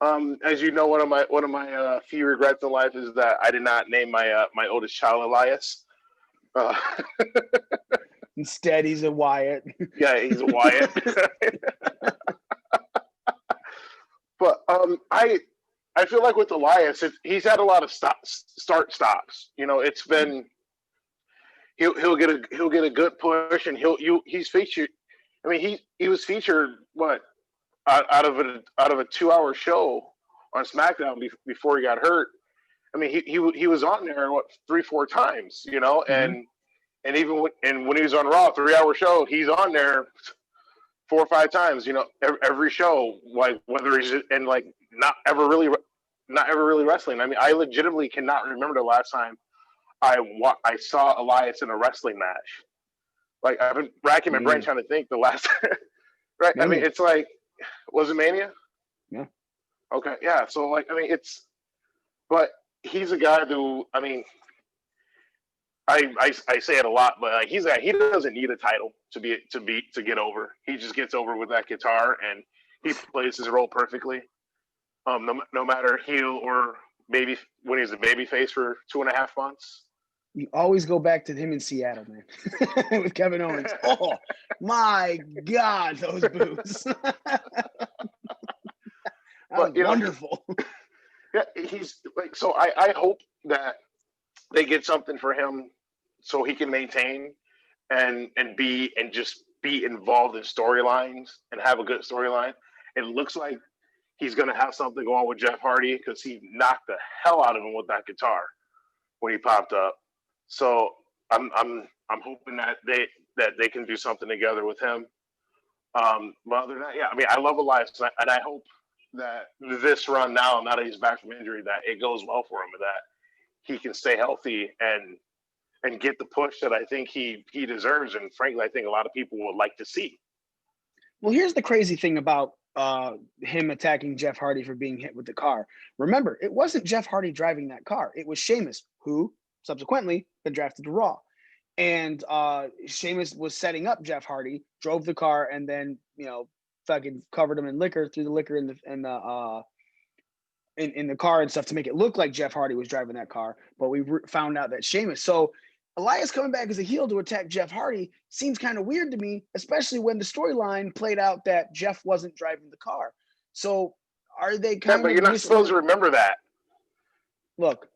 Speaker 10: As you know, one of my few regrets in life is that I did not name my oldest child Elias.
Speaker 2: Instead, he's a Wyatt.
Speaker 10: Yeah, he's a Wyatt. But I feel like with Elias, he's had a lot of start stops. You know, it's been he'll get a good push, and he's featured. I mean, he was featured out of a 2-hour show on SmackDown before he got hurt. I mean, he was on there 3-4 times, you know, and even when he was on Raw, 3-hour show, he's on there 4 or 5 times, you know, every show, like whether he's like not ever really wrestling. I mean, I legitimately cannot remember the last time I saw Elias in a wrestling match. Like, I've been racking my brain trying to think the last right. Mania. I mean, it's like, was it Mania?
Speaker 2: Yeah.
Speaker 10: Okay. Yeah. So like, I mean, but he's a guy who, I mean, I say it a lot, but like, he doesn't need a title to get over. He just gets over with that guitar, and he plays his role perfectly. No matter heel or baby, when he's a baby face for 2.5 months.
Speaker 2: You always go back to him in Seattle, man, with Kevin Owens. Oh my God, those boos! That was wonderful.
Speaker 10: Yeah, he's like, so I hope that they get something for him so he can maintain and just be involved in storylines and have a good storyline. It looks like he's going to have something going on with Jeff Hardy because he knocked the hell out of him with that guitar when he popped up. So I'm hoping that they can do something together with him. But other than that, yeah, I mean, I love Elias, and I hope that this run now that he's back from injury, that it goes well for him, and that he can stay healthy and get the push that I think he deserves, and frankly, I think a lot of people would like to see.
Speaker 2: Well, here's the crazy thing about him attacking Jeff Hardy for being hit with the car. Remember, it wasn't Jeff Hardy driving that car. It was Sheamus, who subsequently been drafted to Raw. And Sheamus was setting up Jeff Hardy, drove the car, and then, you know, fucking covered him in liquor, threw the liquor in the car and stuff to make it look like Jeff Hardy was driving that car. But we found out that Sheamus. So Elias coming back as a heel to attack Jeff Hardy seems kind of weird to me, especially when the storyline played out that Jeff wasn't driving the car. So are they kind of...
Speaker 10: But you're not supposed to remember that.
Speaker 2: Look,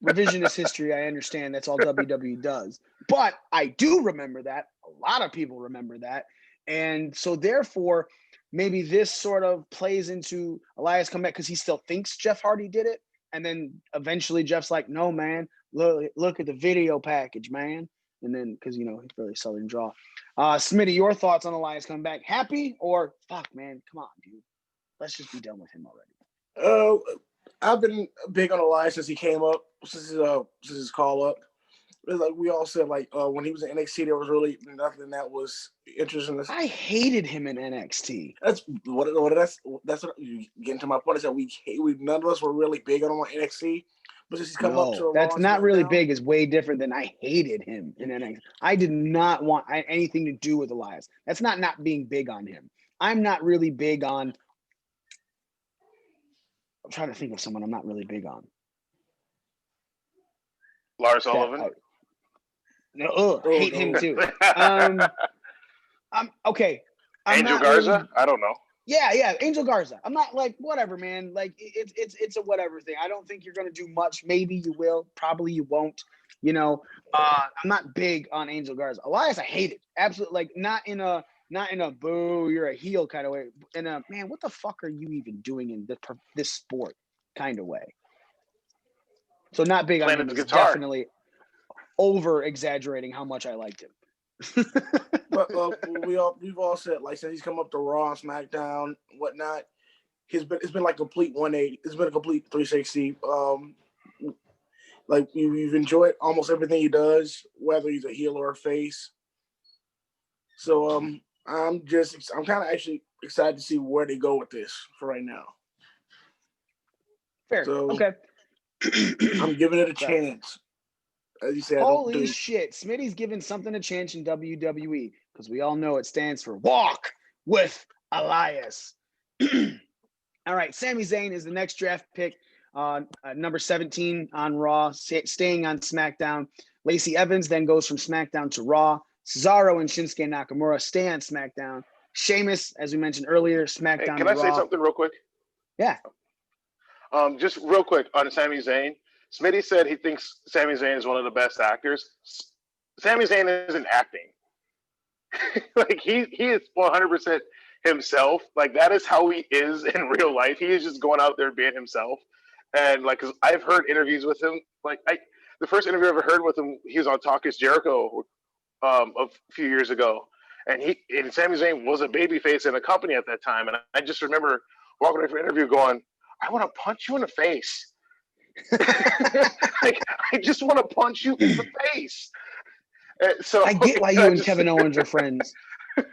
Speaker 2: revisionist history, I understand that's all WWE does. But I do remember that. A lot of people remember that. And so therefore, maybe this sort of plays into Elias coming back because he still thinks Jeff Hardy did it. And then eventually Jeff's like, no, man, look at the video package, man. And then, because, you know, he's really Southern draw. Smitty, your thoughts on Elias coming back? Happy or fuck, man? Come on, dude. Let's just be done with him already.
Speaker 9: I've been big on Elias since he came up, since his call up. Like we all said, like when he was in NXT, there was really nothing that was interesting.
Speaker 2: I hated him in NXT.
Speaker 9: That's what you getting to my point. Is that we none of us were really big on him on NXT, but since he's come up to
Speaker 2: that's not really big is way different than I hated him in NXT. I did not want anything to do with Elias. That's not being big on him. I'm not really big on. I'm trying to think of someone I'm not really big on.
Speaker 10: Lars Sullivan.
Speaker 2: Hate him too. I'm okay.
Speaker 10: Angel Garza? Really, I don't know.
Speaker 2: Yeah, Angel Garza. I'm not like whatever, man. Like it's a whatever thing. I don't think you're gonna do much. Maybe you will. Probably you won't. You know, I'm not big on Angel Garza. Elias, I hate it. Absolutely. Like not in a boo, you're a heel kind of way. In a man, what the fuck are you even doing in this sport kind of way? So not big on him. Definitely over exaggerating how much I liked him.
Speaker 9: But we've all said, like, since he's come up to Raw, SmackDown, whatnot, it's been like complete 180. It's been a complete 360. Like we've enjoyed almost everything he does, whether he's a heel or a face. So I'm kind of actually excited to see where they go with this for right now.
Speaker 2: Fair. So, okay.
Speaker 9: I'm giving it a chance. As you said,
Speaker 2: holy shit, Smitty's giving something a chance in WWE because we all know it stands for Walk with Elias. All right, Sami Zayn is the next draft pick, number 17 on Raw, staying on SmackDown. Lacey Evans then goes from SmackDown to Raw. Cesaro and Shinsuke Nakamura stay on SmackDown. Sheamus, as we mentioned earlier, SmackDown.
Speaker 10: Hey, can I say something real quick?
Speaker 2: Yeah.
Speaker 10: Just real quick on Sami Zayn. Smitty said he thinks Sami Zayn is one of the best actors. Sami Zayn isn't acting. Like he is 100% himself. Like that is how he is in real life. He is just going out there being himself. And like, cause I've heard interviews with him. Like the first interview I ever heard with him, he was on Talk Is Jericho a few years ago, and Sami Zayn was a babyface in the company at that time. And I just remember walking away from an interview going, I want to punch you in the face. Like I just want to punch you in the face. So
Speaker 2: I get why you and Kevin Owens are friends.
Speaker 10: But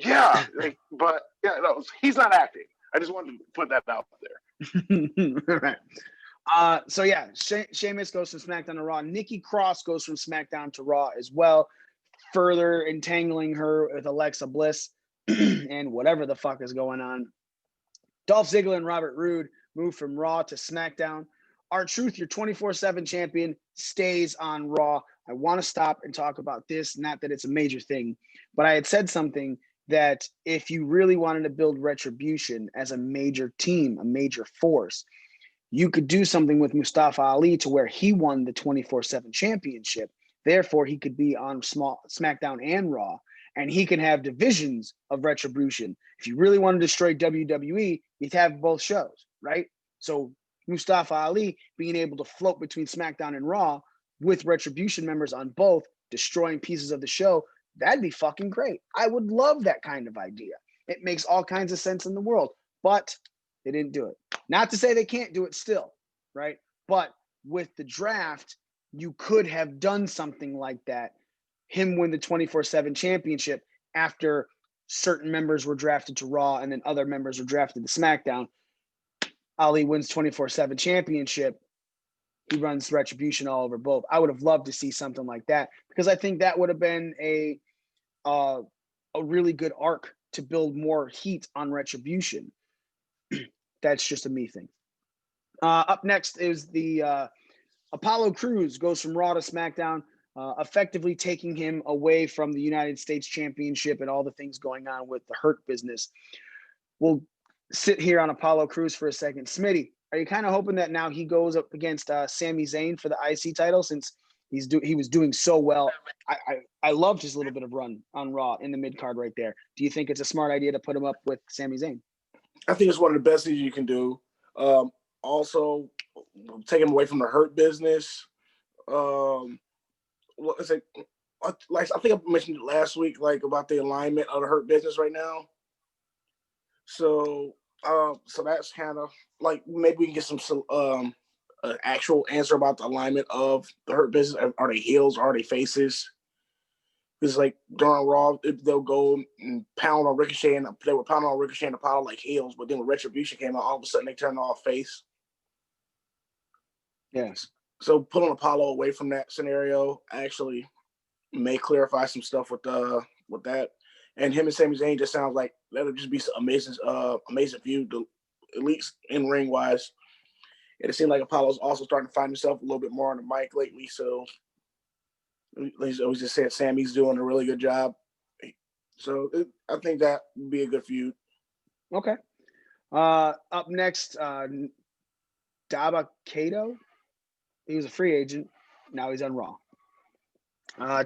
Speaker 10: yeah, no, he's not acting. I just wanted to put that out there.
Speaker 2: All right. So yeah, Sheamus goes from SmackDown to Raw. Nikki Cross goes from SmackDown to Raw as well, further entangling her with Alexa Bliss and whatever the fuck is going on. Dolph Ziggler and Robert Roode move from Raw to SmackDown. R-Truth, your 24/7 champion, stays on Raw. I want to stop and talk about this, not that it's a major thing, but I had said something that if you really wanted to build Retribution as a major team, a major force, you could do something with Mustafa Ali to where he won the 24/7 championship. Therefore, he could be on SmackDown and Raw, and he can have divisions of Retribution. If you really want to destroy WWE, you'd have both shows, right? So Mustafa Ali being able to float between SmackDown and Raw with Retribution members on both, destroying pieces of the show, that'd be fucking great. I would love that kind of idea. It makes all kinds of sense in the world, but they didn't do it. Not to say they can't do it still, right? But with the draft, you could have done something like that. Him win the 24/7 championship after certain members were drafted to Raw and then other members were drafted to SmackDown. Ali wins 24/7 championship. He runs Retribution all over both. I would have loved to see something like that because I think that would have been a really good arc to build more heat on Retribution. That's just a me thing. Up next is the Apollo Crews goes from Raw to SmackDown, effectively taking him away from the United States Championship and all the things going on with the Hurt business. We'll sit here on Apollo Crews for a second. Smitty, are you kind of hoping that now he goes up against Sami Zayn for the IC title since he was doing so well? I loved his little bit of run on Raw in the mid card right there. Do you think it's a smart idea to put him up with Sami Zayn?
Speaker 9: I think it's one of the best things you can do. Also, take him away from the Hurt business. I think I mentioned it last week, like about the alignment of the Hurt business right now. So that's kind of like maybe we can get some an actual answer about the alignment of the Hurt business. Are they heels? Are they faces? Because like during Raw, they'll go and pound on Ricochet, and they were pounding on Ricochet and Apollo like heels. But then when Retribution came out, all of a sudden they turned off face.
Speaker 2: Yes.
Speaker 9: So pulling Apollo away from that scenario actually may clarify some stuff with that. And him and Sami Zayn just sounds like that'll just be some amazing view, at least in ring wise. And it seemed like Apollo's also starting to find himself a little bit more on the mic lately. So he's always just said Sammy's doing a really good job. So I think that would be a good feud.
Speaker 2: Okay. Up next, Daba Kato. He was a free agent. Now he's on Raw.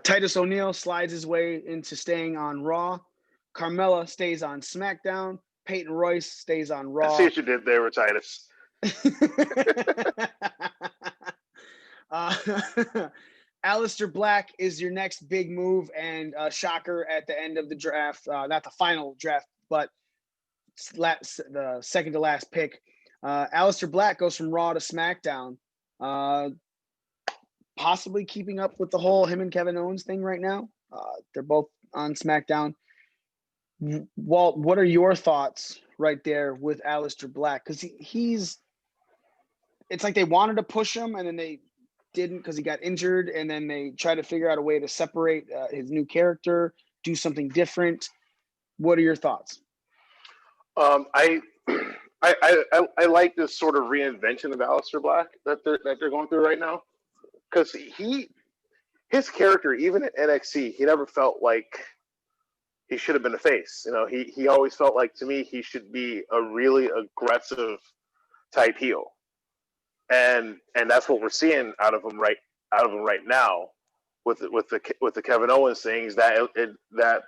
Speaker 2: Titus O'Neil slides his way into staying on Raw. Carmella stays on SmackDown. Peyton Royce stays on Raw.
Speaker 10: I see what you did there with Titus.
Speaker 2: Aleister Black is your next big move and shocker at the end of the draft. Not the final draft, but the second to last pick. Aleister Black goes from Raw to SmackDown. Possibly keeping up with the whole him and Kevin Owens thing right now. They're both on SmackDown. Walt, what are your thoughts right there with Aleister Black? Because it's like they wanted to push him and then they didn't because he got injured, and then they tried to figure out a way to separate his new character, do something different. What are your thoughts?
Speaker 10: I like this sort of reinvention of Aleister Black that they're going through right now, because his character, even at NXT, he never felt like he should have been a face. You know, he always felt like, to me, he should be a really aggressive type heel, and that's what we're seeing out of him right now with the Kevin Owens thing. Is that that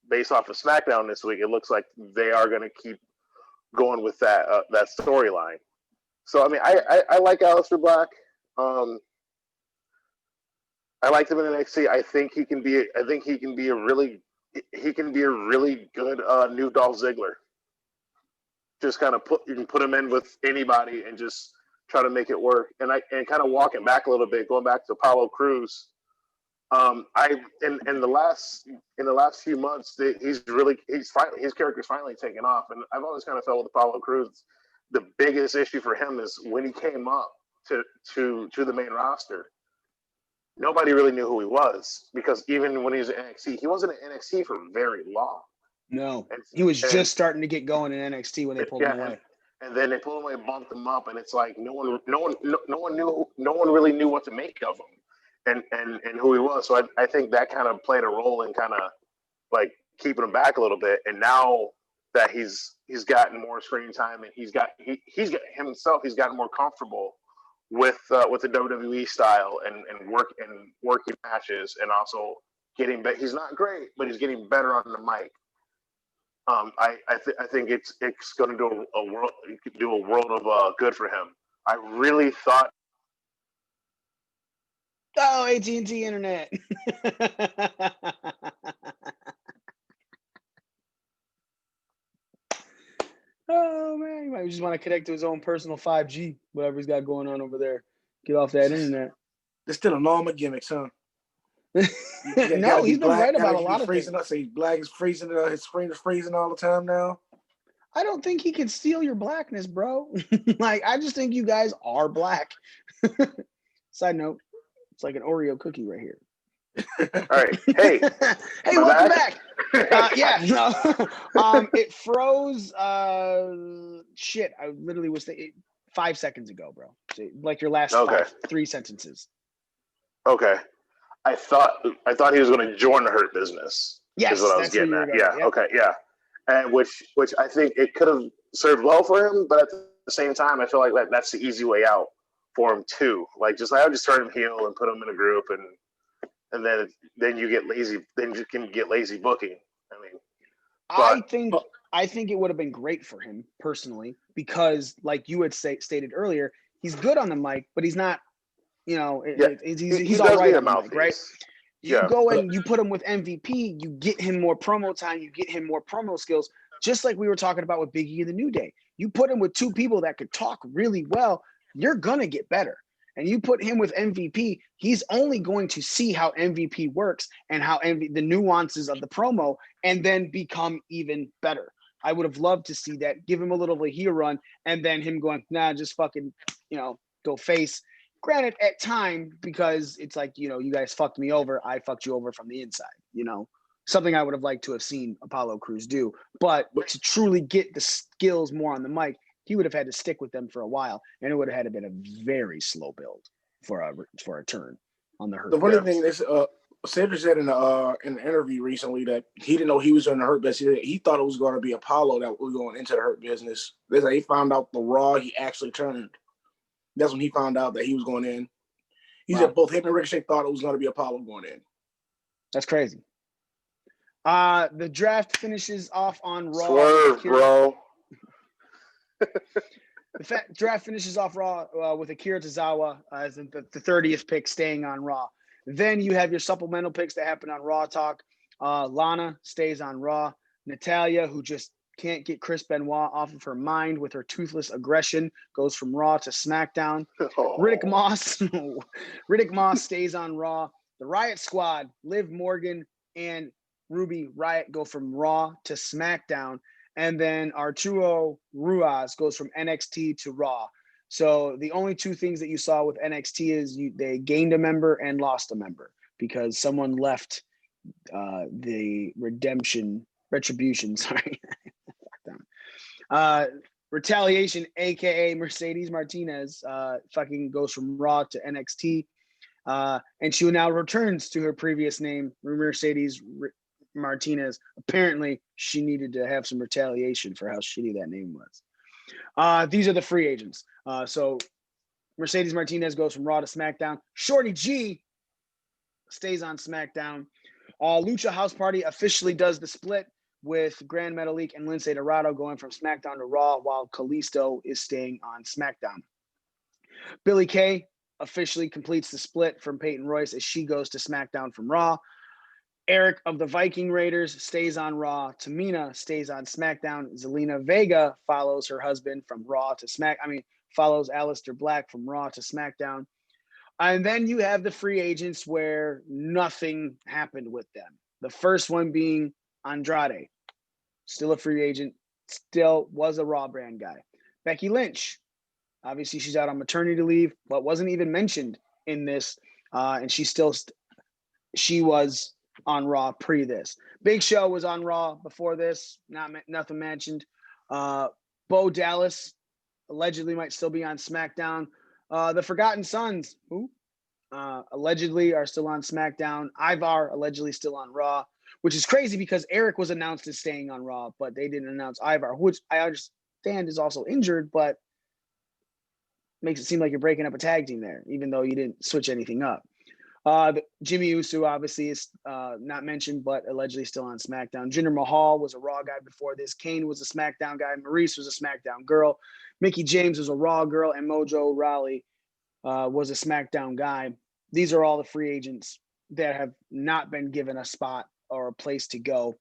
Speaker 10: based off of SmackDown this week, it looks like they are going to keep going with that storyline. So I mean, I like Aleister Black. I liked him in NXT. I think he can be a really good new Dolph Ziggler. Just kind of you can put him in with anybody and just try to make it work. And kind of walking back a little bit, going back to Apollo Crews. In the last few months, his character's finally taken off. And I've always kind of felt with Apollo Crews, the biggest issue for him is when he came up to the main roster, nobody really knew who he was, because even when he was at NXT, he wasn't at NXT for very long.
Speaker 2: No, he was just starting to get going in NXT when they pulled him away.
Speaker 10: And then they pulled him away, bumped him up, and it's like no one really knew what to make of him and who he was. So I think that kind of played a role in kind of like keeping him back a little bit. And now that he's gotten more screen time and he's got gotten more comfortable with the WWE style and working matches, and also getting better. He's not great, but he's getting better on the mic. I think it's going to do a world of good for him. I really thought.
Speaker 2: Oh, AT&T Internet. Oh man, he might just want to connect to his own personal 5G, whatever he's got going on over there. Get off that internet.
Speaker 9: There's still a normal gimmick, son.
Speaker 2: No, he's been right about a lot of things.
Speaker 9: Say black is freezing. His screen is freezing all the time now.
Speaker 2: I don't think he can steal your blackness, bro. Like, I just think you guys are black. Side note, it's like an Oreo cookie right here.
Speaker 10: All right. Hey.
Speaker 2: Hey, welcome back. Yeah. No. It froze. Shit. I literally was thinking 5 seconds ago, bro. So, like your last 3 sentences.
Speaker 10: Okay. I thought he was going to join the Hurt Business.
Speaker 2: Yes,
Speaker 10: is what I was getting at. Yeah. Yep. Okay. Yeah. And which I think it could have served well for him, but at the same time, I feel like that's the easy way out for him too. Like, I would just turn him heel and put him in a group, and then you get lazy. Then you can get lazy booking. I mean,
Speaker 2: I think it would have been great for him personally, because, like you had stated earlier, he's good on the mic, but he's not. You know, he's all right on the mic, right? You go and you put him with MVP, you get him more promo time, you get him more promo skills, just like we were talking about with Big E and the New Day. You put him with two people that could talk really well, you're going to get better. And you put him with MVP, he's only going to see how MVP works and how the nuances of the promo, and then become even better. I would have loved to see that, give him a little of a heel run, and then him going, nah, just fucking, go face. Granted, at time, because it's like, you guys fucked me over, I fucked you over from the inside, something I would have liked to have seen Apollo Crews do. But to truly get the skills more on the mic, he would have had to stick with them for a while, and it would have had to been a very slow build for a turn on the Hurt.
Speaker 9: The funny thing is, Cedric said in an interview recently that he didn't know he was in the Hurt business. He thought it was going to be Apollo that was going into the Hurt business. That's how he found out the Raw he actually turned. That's when he found out that he was going in. He said both him and Ricochet thought it was going to be Apollo going in.
Speaker 2: That's crazy. The draft finishes off on Raw.
Speaker 10: Swerve, bro.
Speaker 2: The draft finishes off Raw with Akira Tozawa as the 30th pick, staying on Raw. Then you have your supplemental picks that happen on Raw Talk. Lana stays on Raw. Natalya, who just can't get Chris Benoit off of her mind with her toothless aggression, goes from Raw to SmackDown. Riddick Moss stays on Raw. The Riot Squad, Liv Morgan and Ruby Riott, go from Raw to SmackDown. And then Arturo Ruas goes from NXT to Raw. So the only two things that you saw with NXT is they gained a member and lost a member, because someone left the Redemption Retribution, sorry. Retaliation, aka Mercedes Martinez, fucking goes from Raw to NXT. And she now returns to her previous name, Mercedes Martinez. Apparently, she needed to have some retaliation for how shitty that name was. These are the free agents. So Mercedes Martinez goes from Raw to SmackDown. Shorty G stays on SmackDown. Lucha House Party officially does the split with Grand Metalik and Lince Dorado going from SmackDown to Raw, while Kalisto is staying on SmackDown. Billie Kay officially completes the split from Peyton Royce as she goes to SmackDown from Raw. Eric of the Viking Raiders stays on Raw. Tamina stays on SmackDown. Zelina Vega follows her husband from Raw to follows Aleister Black from Raw to SmackDown. And then you have the free agents where nothing happened with them. The first one being Andrade, still a free agent, still was a Raw brand guy. Becky Lynch, obviously she's out on maternity leave, but wasn't even mentioned in this. And she was on Raw pre this. Big Show was on Raw before this, nothing mentioned. Bo Dallas allegedly might still be on SmackDown. The Forgotten Sons, who allegedly are still on SmackDown. Ivar allegedly still on Raw, which is crazy because Eric was announced as staying on Raw, but they didn't announce Ivar, which I understand is also injured, but makes it seem like you're breaking up a tag team there, even though you didn't switch anything up. Jimmy Uso obviously is not mentioned, but allegedly still on SmackDown. Jinder Mahal was a Raw guy before this. Kane was a SmackDown guy. Maurice was a SmackDown girl. Mickey James was a Raw girl, and Mojo Rawley was a SmackDown guy. These are all the free agents that have not been given a spot or a place to go.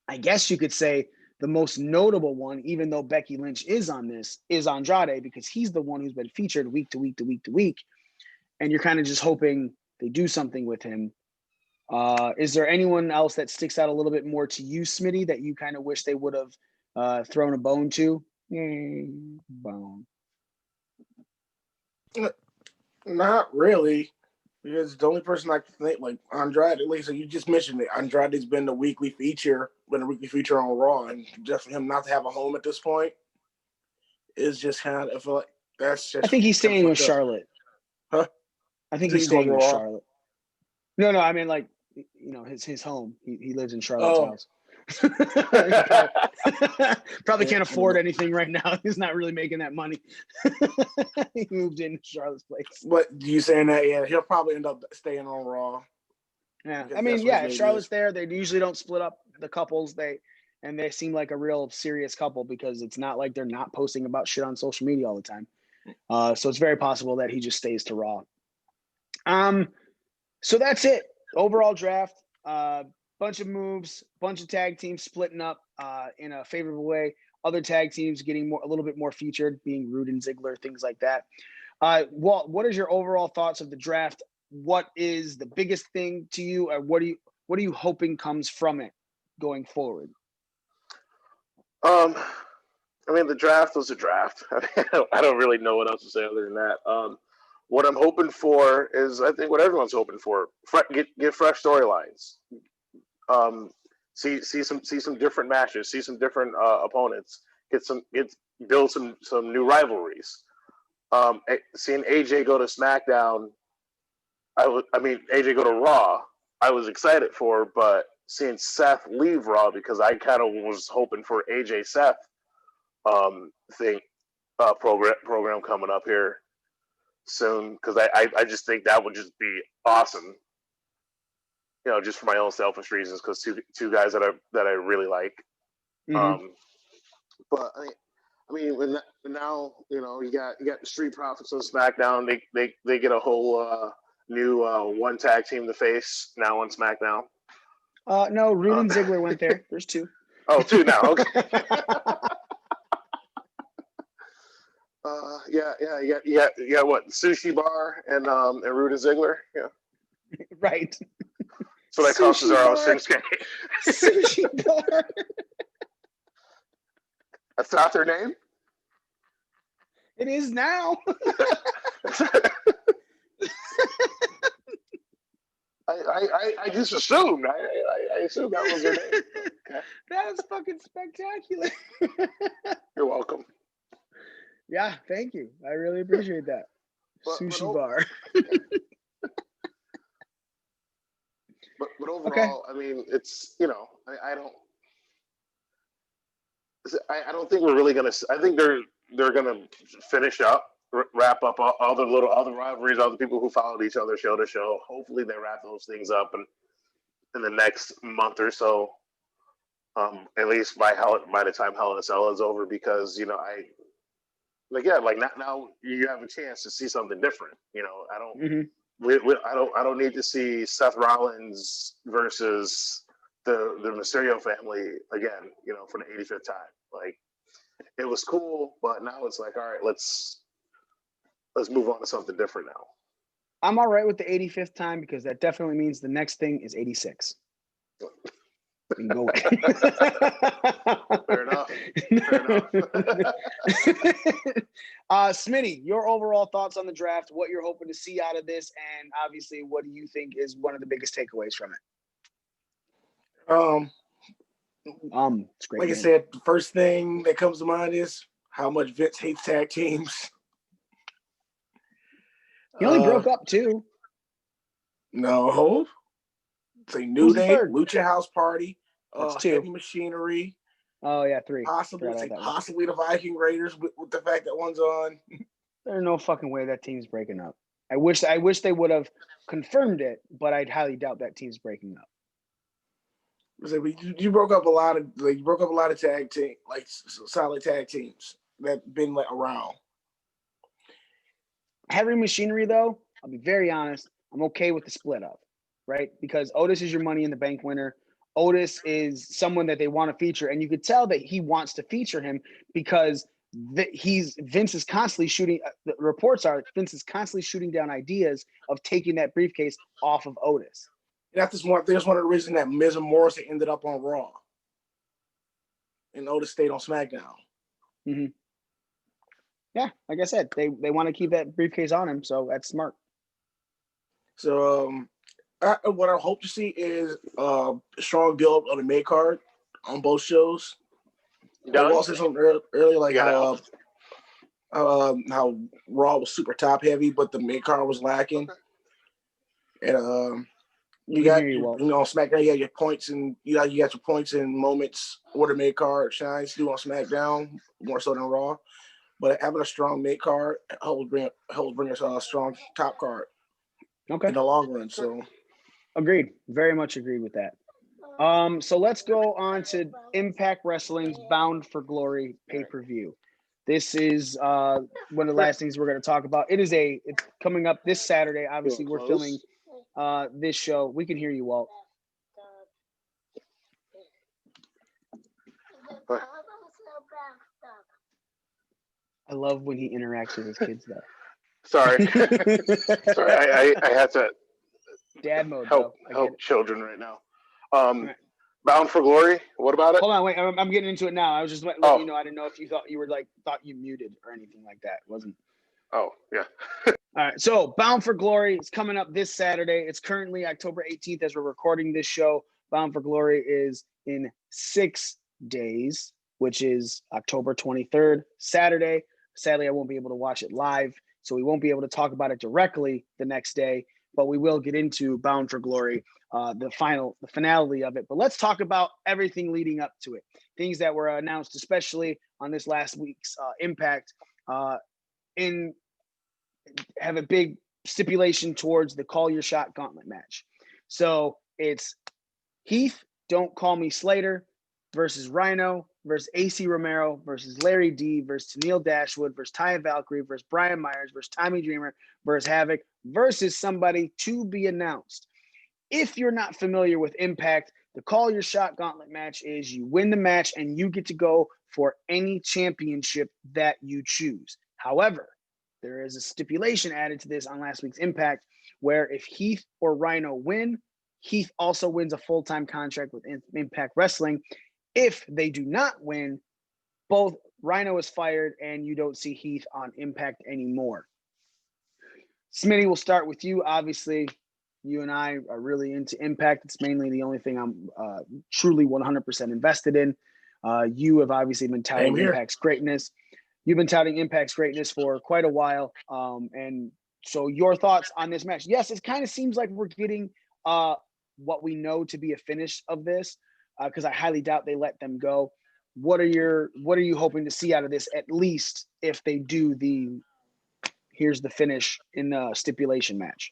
Speaker 2: I guess you could say the most notable one, even though Becky Lynch is on this, is Andrade, because he's the one who's been featured week to week to week to week. And you're kind of just hoping they do something with him. Is there anyone else that sticks out a little bit more to you, Smitty, that you kind of wish they would have thrown a bone to? Bone.
Speaker 9: Not really, because the only person I can think, like Andrade, Lisa, you just mentioned it. Andrade's been a weekly feature on Raw, and just for him not to have a home at this point is just kind of, I feel like that's just.
Speaker 2: I think he's staying with Charlotte.
Speaker 9: Huh?
Speaker 2: I think he's staying with Charlotte. No, I mean, like, you know, his home. He lives in Charlotte's house. Probably can't afford anything right now. He's not really making that money. He moved into Charlotte's place.
Speaker 9: But you saying that, yeah, he'll probably end up staying on Raw.
Speaker 2: Yeah, I mean, yeah, if Charlotte's there, they usually don't split up the couples. They seem like a real serious couple because it's not like they're not posting about shit on social media all the time. So it's very possible that he just stays to Raw. So that's it. Overall draft. Bunch of moves, bunch of tag teams splitting up in a favorable way. Other tag teams getting a little bit more featured, being Rude and Ziggler, things like that. Walt, what is your overall thoughts of the draft? What is the biggest thing to you, or what are you hoping comes from it going forward?
Speaker 10: I mean, the draft was a draft. I don't really know what else to say other than that. What I'm hoping for is, I think, what everyone's hoping for: get fresh storylines. See some different matches, see some different opponents, build some new rivalries. Seeing AJ go to SmackDown, AJ go to Raw, I was excited for, but seeing Seth leave Raw, because I kind of was hoping for AJ Seth program coming up here soon, because I just think that would just be awesome. You know, just for my own selfish reasons, because two guys that I really like. Mm-hmm. But I mean, when now, you know, you got the Street Profits on SmackDown. They get a whole new one tag team to face now on SmackDown.
Speaker 2: No, Rude and Ziggler went there. There's two.
Speaker 10: Oh, two now. Okay. Yeah. What, Sushi Bar and Rude and Ziggler? Yeah.
Speaker 2: Right.
Speaker 10: So that costs us our 6K.
Speaker 2: Sushi Bar.
Speaker 10: That's not their name?
Speaker 2: It is now.
Speaker 10: I just assumed. I assumed that was her name. Okay.
Speaker 2: That is fucking spectacular.
Speaker 10: You're welcome.
Speaker 2: Yeah, thank you. I really appreciate that. Sushi bar.
Speaker 10: But overall, I mean, it's, you know, I don't think we're really gonna. I think they're gonna finish up, wrap up all the rivalries, all the people who followed each other show to show. Hopefully, they wrap those things up in the next month or so. At least by the time Hell in a Cell is over, because you know now you have a chance to see something different. You know, I don't need to see Seth Rollins versus the Mysterio family again, you know, for the 85th time. Like, it was cool, but now it's like, all right, let's move on to something different now.
Speaker 2: I'm all right with the 85th time because that definitely means the next thing is 86. We can go with
Speaker 10: Fair enough.
Speaker 2: Smitty, your overall thoughts on the draft, what you're hoping to see out of this, and obviously what do you think is one of the biggest takeaways from it? It's great.
Speaker 9: Like I said, the first thing that comes to mind is how much Vince hates tag teams.
Speaker 2: He only broke up two.
Speaker 9: No. Say New Day, Lucha House Party, Heavy Machinery.
Speaker 2: Oh yeah, three.
Speaker 9: Possibly the Viking Raiders with the fact that one's on.
Speaker 2: There's no fucking way that team's breaking up. I wish they would have confirmed it, but I'd highly doubt that team's breaking up.
Speaker 9: You broke up a lot of tag team, like solid tag teams that been like around.
Speaker 2: Heavy Machinery, though, I'll be very honest, I'm okay with the split up, right? Because Otis is your Money in the Bank winner. Otis is someone that they want to feature, and you could tell that he wants to feature him because Vince is constantly shooting. The reports are Vince is constantly shooting down ideas of taking that briefcase off of Otis.
Speaker 9: That's one of the reasons that Miz and Morrison ended up on Raw, and Otis stayed on SmackDown.
Speaker 2: Mm-hmm. Yeah, like I said, they want to keep that briefcase on him, so that's smart.
Speaker 9: So, what I hope to see is a strong build on the May card on both shows. I also said something earlier, like how Raw was super top heavy, but the May card was lacking. And you got on SmackDown, you got your points and you got your points and moments where the May card shines through on SmackDown more so than Raw. But having a strong mid card helps bring us a strong top card.
Speaker 2: Okay.
Speaker 9: In the long run. So
Speaker 2: agreed. Very much agreed with that. So let's go on to Impact Wrestling's Bound for Glory pay-per-view. This is one of the last things we're going to talk about. It's coming up this Saturday. Obviously, we're filming this show. We can hear you, Walt. I love when he interacts with his kids, though.
Speaker 10: Sorry. Sorry, I had to
Speaker 2: dad mode.
Speaker 10: Help children right now. Bound for Glory. What about it?
Speaker 2: Hold on, wait. I'm getting into it now. I was just letting you know. I didn't know if you thought you muted or anything like that. It wasn't.
Speaker 10: Oh yeah.
Speaker 2: All right. So Bound for Glory is coming up this Saturday. It's currently October 18th as we're recording this show. Bound for Glory is in 6 days, which is October 23rd, Saturday. Sadly, I won't be able to watch it live, so we won't be able to talk about it directly the next day, but we will get into Bound for Glory, the finality of it. But let's talk about everything leading up to it. Things that were announced, especially on this last week's Impact, have a big stipulation towards the Call Your Shot Gauntlet match. So it's Heath, Don't Call Me Slater, versus Rhino, versus AC Romero, versus Larry D, versus Tennille Dashwood, versus Taya Valkyrie, versus Brian Myers, versus Tommy Dreamer, versus Havoc, versus somebody to be announced. If you're not familiar with Impact, the Call Your Shot Gauntlet match is you win the match and you get to go for any championship that you choose. However, there is a stipulation added to this on last week's Impact where if Heath or Rhino win, Heath also wins a full-time contract with Impact Wrestling. If they do not win, both Rhino is fired and you don't see Heath on Impact anymore. Smitty, we'll start with you. Obviously, You and I are really into Impact. It's mainly the only thing I'm truly 100% invested in. You have obviously been touting Impact's greatness. You've been touting Impact's greatness for quite a while. And so your thoughts on this match? Yes, it kind of seems like we're getting what we know to be a finish of this, because I highly doubt they let them go. What are you hoping to see out of this, at least if they do here's the finish in the stipulation match?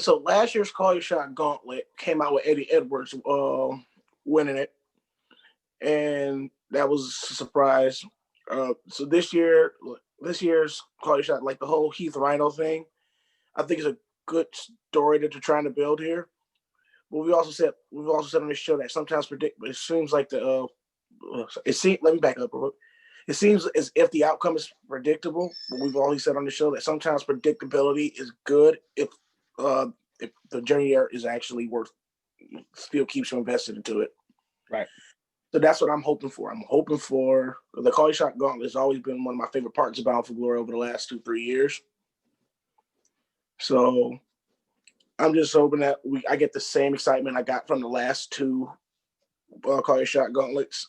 Speaker 9: So last year's Call Your Shot Gauntlet came out with Eddie Edwards winning it, and that was a surprise. So this year's Call Your Shot, like the whole Heath Rhino thing, I think is a good story that they're trying to build here. But we've also said on this show that sometimes it seems like let me back up real quick. It seems as if the outcome is predictable, but we've always said on the show that sometimes predictability is good if the journey is actually still keeps you invested into it.
Speaker 2: Right.
Speaker 9: So that's what I'm hoping for. I'm hoping for the Call Your Shot Gauntlet has always been one of my favorite parts of Bound for Glory over the last 2-3 years. So I'm just hoping that I get the same excitement I got from the last two Call Your Shot Gauntlets.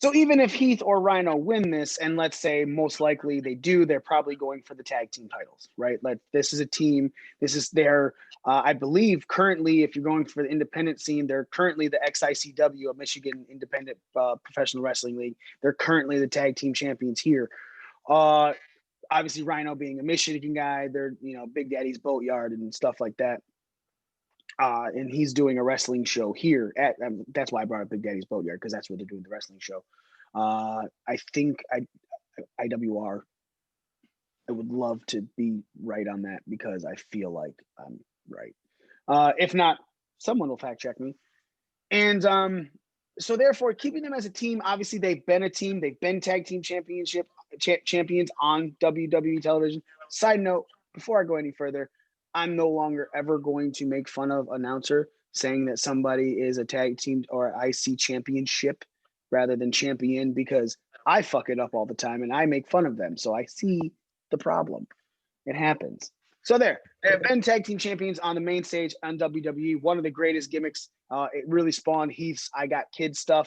Speaker 2: So even if Heath or Rhino win this, and let's say most likely they do, they're probably going for the tag team titles, right? Like this is a team. This is their, I believe currently, if you're going for the independent scene, they're currently the XICW, a Michigan Independent Professional Wrestling League. They're currently the tag team champions here. Obviously Rhino being a Michigan guy, they're, Big Daddy's Boatyard and stuff like that. And he's doing a wrestling show here that's why I brought up Big Daddy's Boatyard, because that's where they're doing the wrestling show. I think IWR, I would love to be right on that because I feel like I'm right. If not, someone will fact check me. And so therefore, keeping them as a team, obviously they've been a team. They've been tag team champions on WWE television. Side note, before I go any further, I'm no longer ever going to make fun of announcer saying that somebody is a tag team or IC championship rather than champion, because I fuck it up all the time and I make fun of them. So I see the problem. It happens. So they have been tag team champions on the main stage on WWE. One of the greatest gimmicks. It really spawned Heath's I Got Kids stuff.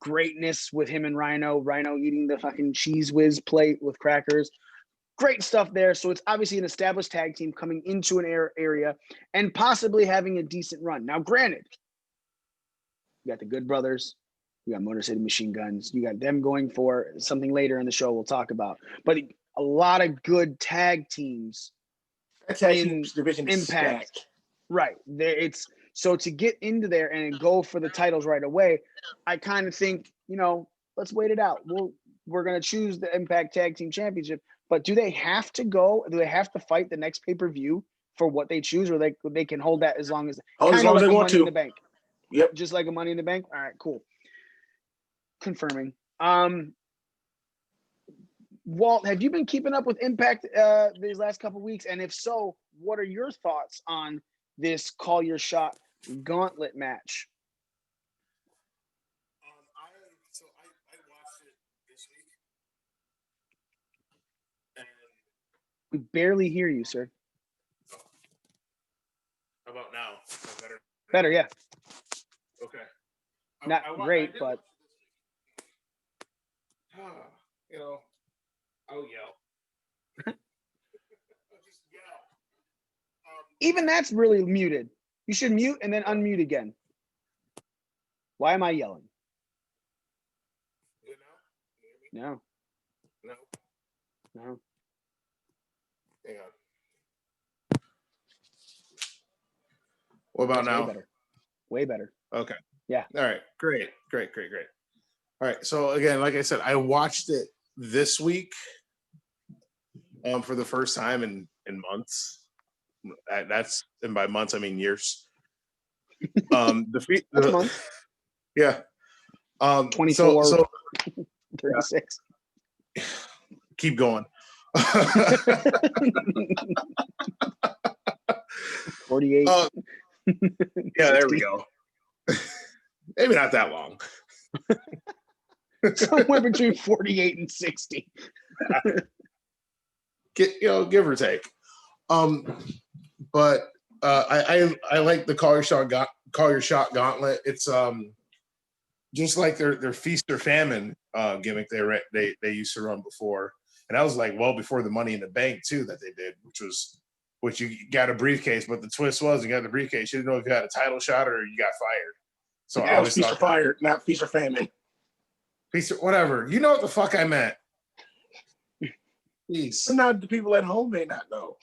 Speaker 2: Greatness with him and Rhino eating the fucking cheese whiz plate with crackers. Great stuff there. So it's obviously an established tag team coming into an area and possibly having a decent run. Now, granted, you got the Good Brothers, you got Motor City Machine Guns, you got them going for something later in the show we'll talk about. But a lot of good tag teams in
Speaker 9: division
Speaker 2: Impact. Right. So to get into there and go for the titles right away, I kind of think, let's wait it out. We're going to choose the Impact Tag Team Championship. But do they have to go? Do they have to fight the next pay-per-view for what they choose, or they can hold that as long as
Speaker 9: they want
Speaker 2: Money
Speaker 9: to?
Speaker 2: In the Bank.
Speaker 9: Yep,
Speaker 2: just like a Money in the Bank. All right, cool. Confirming. Walt, have you been keeping up with Impact these last couple of weeks? And if so, what are your thoughts on this Call Your Shot Gauntlet match?
Speaker 9: I watched it this week.
Speaker 2: We barely hear you, sir.
Speaker 9: How about now? Better?
Speaker 2: Better, yeah.
Speaker 9: Okay.
Speaker 2: Not great, but
Speaker 9: I'll yell. Just yell.
Speaker 2: Even that's really muted. You should mute and then unmute again. Why am I yelling?
Speaker 9: Good now?
Speaker 2: No.
Speaker 9: No. Hang on. What about now?
Speaker 2: Way better.
Speaker 9: Okay.
Speaker 2: Yeah.
Speaker 9: All right. Great. All right. So again, like I said, I watched it this week for the first time in months. And by months I mean years.
Speaker 2: That's months.
Speaker 9: Yeah.
Speaker 2: 24,
Speaker 9: so
Speaker 2: 36.
Speaker 9: Yeah. Keep going.
Speaker 2: 48.
Speaker 9: Yeah, there we go. Maybe not that long.
Speaker 2: Somewhere between 48 and 60.
Speaker 9: Give or take. but I like the call your shot gauntlet. It's just like their feast or famine gimmick they used to run before, and that was like well before the Money in the Bank too that they did, which you got a briefcase, but the twist was you got the briefcase. You didn't know if you had a title shot or you got fired. So
Speaker 2: Yeah,
Speaker 9: I always
Speaker 2: feast
Speaker 9: thought
Speaker 2: or fired, not feast or famine.
Speaker 9: Feast or whatever. You know what the fuck I meant. Jeez.
Speaker 2: Now the people at home may not know.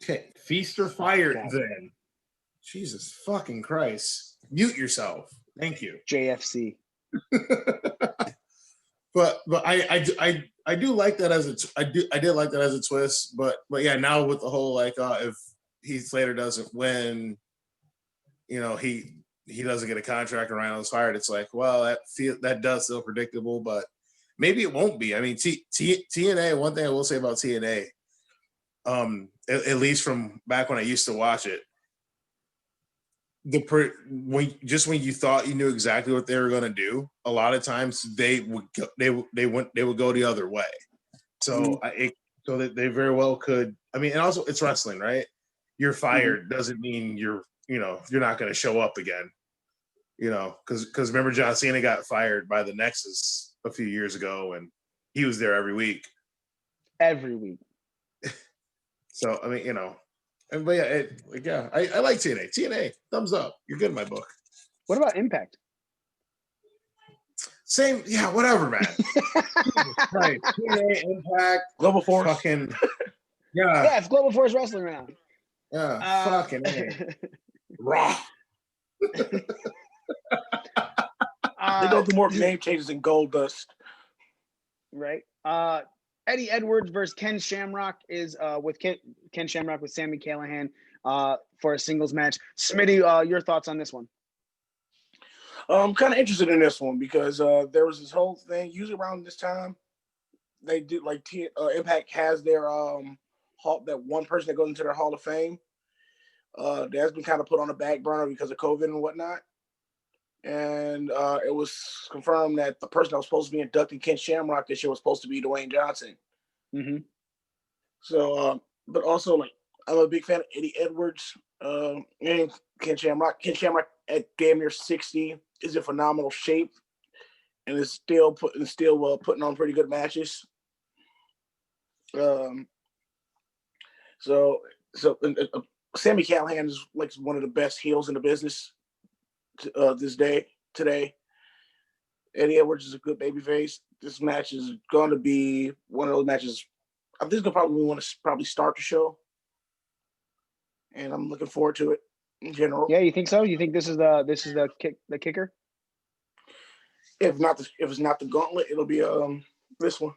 Speaker 9: Okay, feast or fired then. Jesus fucking Christ. Mute yourself. Thank you.
Speaker 2: JFC.
Speaker 9: But I do like that as I did like that as a twist, but yeah, now with the whole like if Heath Slater doesn't win, you know, he doesn't get a contract and Rhino's fired, it's like, well, that does feel predictable, but maybe it won't be. I mean, TNA, one thing I will say about TNA, at least from back when I used to watch it, when you thought you knew exactly what they were going to do, a lot of times they would go the other way. So so that they very well could. I mean, and also it's wrestling, right? You're fired doesn't mean you're not going to show up again. You know, because remember John Cena got fired by the Nexus a few years ago, and he was there every week.
Speaker 2: Every week.
Speaker 9: So I mean, you know. But yeah, I like TNA. TNA, thumbs up. You're good in my book.
Speaker 2: What about Impact?
Speaker 9: Same, yeah, whatever, man. Right, TNA, Impact,
Speaker 2: Global Force.
Speaker 9: Fucking, yeah.
Speaker 2: Yeah, it's Global Force Wrestling now.
Speaker 9: Yeah, fucking Raw.
Speaker 2: They go through more name changes than Gold Dust. Right. Eddie Edwards versus Ken Shamrock is with Ken Shamrock with Sami Callihan for a singles match. Smitty, your thoughts on this one?
Speaker 13: I'm kind of interested in this one because there was this whole thing. Usually around this time, they do like Impact has their that one person that goes into their Hall of Fame. That's been kind of put on the back burner because of COVID and whatnot. And it was confirmed that the person that was supposed to be inducting Ken Shamrock this year was supposed to be Dwayne Johnson.
Speaker 2: Mm-hmm.
Speaker 13: So, but also, like, I'm a big fan of Eddie Edwards and Ken Shamrock. Ken Shamrock at damn near 60 is in phenomenal shape and is still putting on pretty good matches. So Sami Callihan is like one of the best heels in the business today. Eddie Edwards is a good babyface. This match is going to be one of those matches. I think they'll probably want to start the show, and I'm looking forward to it in general.
Speaker 2: Yeah, you think so? You think this is the kicker?
Speaker 13: If it's not the gauntlet, it'll be this one.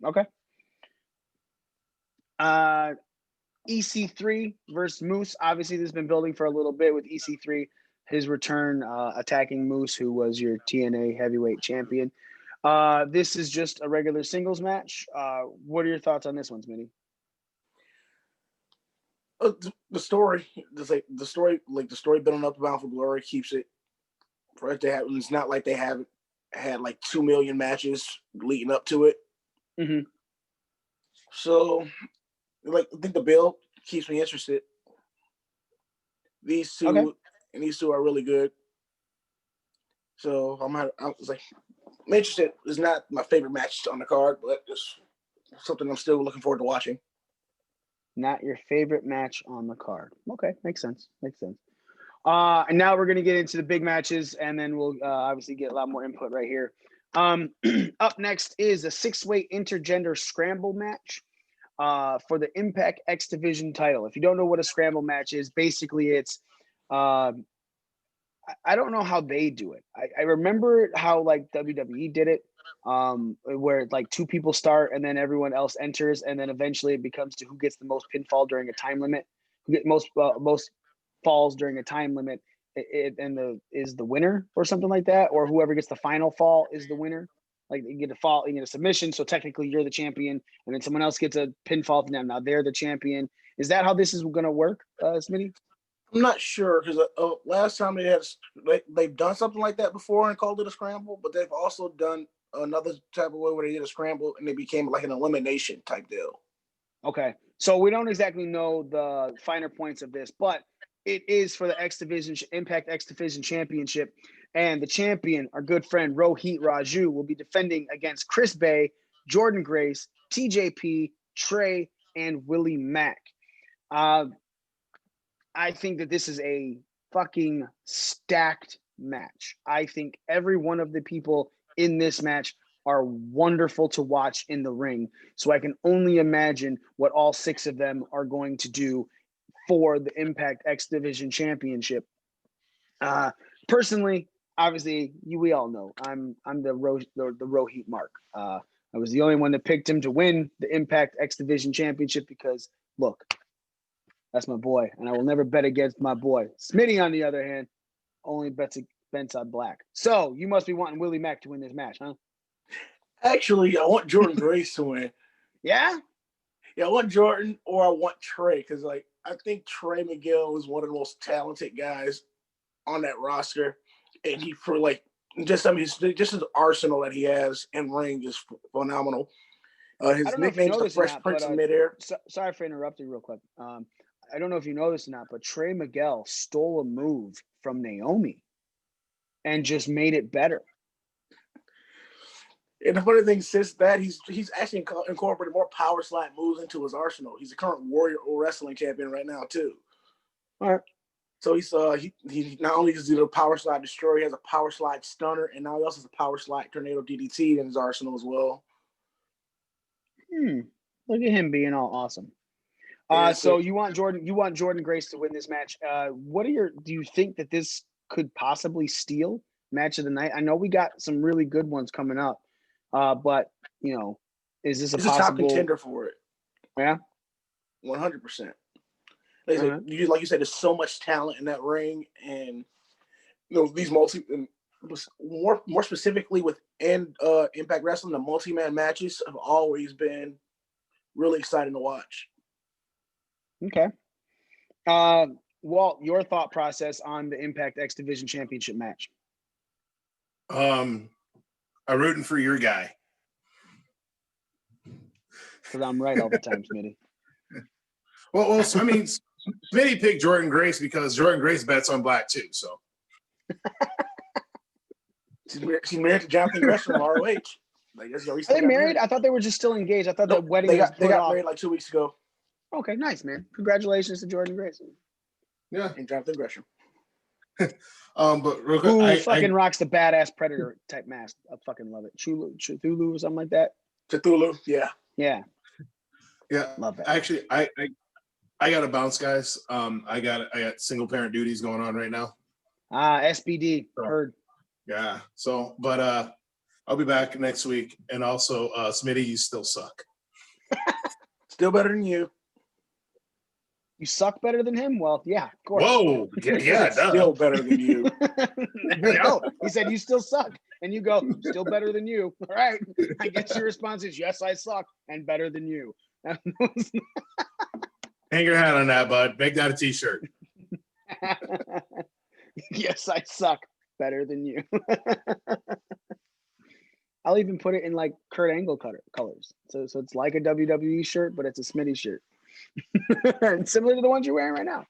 Speaker 2: Okay. EC3 versus Moose. Obviously, this has been building for a little bit with EC3. His return attacking Moose, who was your TNA heavyweight champion. This is just a regular singles match. What are your thoughts on this one, Smitty?
Speaker 13: The story building up Bound for Glory keeps it for it to happen. It's not like they haven't had like 2 million matches leading up to it.
Speaker 2: Mm-hmm.
Speaker 13: So, like, I think the build keeps me interested. These two are really good. So I'm interested. It's not my favorite match on the card, but it's something I'm still looking forward to watching.
Speaker 2: Not your favorite match on the card. Okay, makes sense. And now we're going to get into the big matches, and then we'll obviously get a lot more input right here. Up next is a 6-way intergender scramble match for the Impact X Division title. If you don't know what a scramble match is, basically it's I don't know how they do it. I remember how like WWE did it, where like 2 people start and then everyone else enters, and then eventually it becomes to who gets the most pinfall during a time limit, who get most falls during a time limit, is the winner or something like that, or whoever gets the final fall is the winner. Like you get a fall, you get a submission, so technically you're the champion, and then someone else gets a pinfall from them. Now they're the champion. Is that how this is going to work, Smitty?
Speaker 13: I'm not sure because last time they've done something like that before and called it a scramble, but they've also done another type of way where they did a scramble and it became like an elimination type deal.
Speaker 2: Okay, So we don't exactly know the finer points of this, but it is for the Impact X Division Championship. And the champion, our good friend Rohit Raju, will be defending against Chris Bay, Jordan Grace, TJP, Trey, and Willie Mack. I think that this is a fucking stacked match. I think every one of the people in this match are wonderful to watch in the ring. So I can only imagine what all 6 of them are going to do for the Impact X Division Championship. Personally, obviously, we all know I'm the Rohit mark. I was the only one that picked him to win the Impact X Division Championship because, look, that's my boy, and I will never bet against my boy. Smitty, on the other hand, only bets on black. So you must be wanting Willie Mack to win this match, huh?
Speaker 13: Actually, I want Jordan Grace to win.
Speaker 2: Yeah?
Speaker 13: Yeah, I want Jordan or I want Trey because, like, I think Trey Miguel is one of the most talented guys on that roster, and he for like just his arsenal that he has in ring is phenomenal. His nickname is the Fresh Prince of Midair.
Speaker 2: Sorry for interrupting real quick. I don't know if you know this or not, but Trey Miguel stole a move from Naomi and just made it better.
Speaker 13: And the funny thing, since that, he's actually incorporated more power slide moves into his arsenal. He's a current Warrior Wrestling champion right now too.
Speaker 2: All right.
Speaker 13: So he's he not only does he do a power slide destroyer, he has a power slide stunner, and now he also has a power slide tornado DDT in his arsenal as well.
Speaker 2: Look at him being all awesome. So you want Jordan Grace to win this match. Do you think that this could possibly steal match of the night? I know we got some really good ones coming up. But is this
Speaker 13: it's
Speaker 2: a
Speaker 13: top contender for it?
Speaker 2: Yeah,
Speaker 13: 100%. Like you said, there's so much talent in that ring, and these more specifically within Impact Wrestling, the multi-man matches have always been really exciting to watch.
Speaker 2: Okay. Walt, your thought process on the Impact X Division Championship match?
Speaker 14: I'm rooting for your guy.
Speaker 2: Because I'm right all the time, Smitty.
Speaker 14: Well, I mean, Smitty picked Jordan Grace because Jordan Grace bets on black too. So
Speaker 13: she's married to Jonathan Gresham of ROH. Like, are
Speaker 2: they married? I thought they were just still engaged. I thought the wedding
Speaker 13: they got
Speaker 2: off.
Speaker 13: married like 2 weeks ago.
Speaker 2: Okay, nice, man. Congratulations to Jordan Grace.
Speaker 14: Yeah,
Speaker 13: and Jonathan Gresham.
Speaker 14: But real quick,
Speaker 2: who rocks the badass Predator type mask? I fucking love it. Cthulhu or something like that.
Speaker 13: Cthulhu, yeah.
Speaker 14: Love that. Actually, I got to bounce, guys. I got single parent duties going on right now.
Speaker 2: SBD, heard.
Speaker 14: Yeah. So, but I'll be back next week, and also Smitty, you still suck.
Speaker 13: Still better than you.
Speaker 2: You suck better than him? Well, yeah, of course.
Speaker 14: Whoa. Yeah,
Speaker 13: still better than you.
Speaker 2: No, he said you still suck. And you go, still better than you. All right. I guess your response is, yes, I suck and better than you.
Speaker 14: Hang your hat on that, bud. Make that a t-shirt.
Speaker 2: Yes, I suck better than you. I'll even put it in like Kurt Angle colors. So it's like a WWE shirt, but it's a Smitty shirt. Similar to the ones you're wearing right now.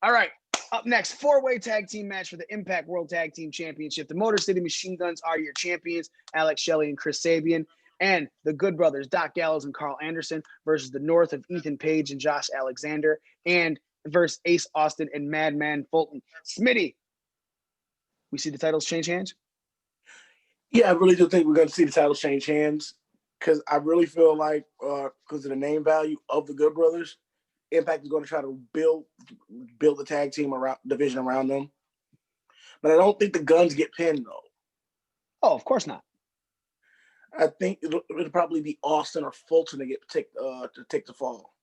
Speaker 2: All right. Up next, 4-way tag team match for the Impact World Tag Team Championship. The Motor City Machine Guns are your champions, Alex Shelley and Chris Sabian, and the Good Brothers, Doc Gallows and Carl Anderson, versus the North of Ethan Page and Josh Alexander, and versus Ace Austin and Madman Fulton. Smitty, we see the titles change hands?
Speaker 13: Yeah, I really do think we're going to see the titles change hands because I really feel like because of the name value of the Good Brothers, Impact is going to try to build the tag team division around them. But I don't think the Guns get pinned, though.
Speaker 2: Oh, of course not.
Speaker 13: I think it'll probably be Austin or Fulton to take the fall.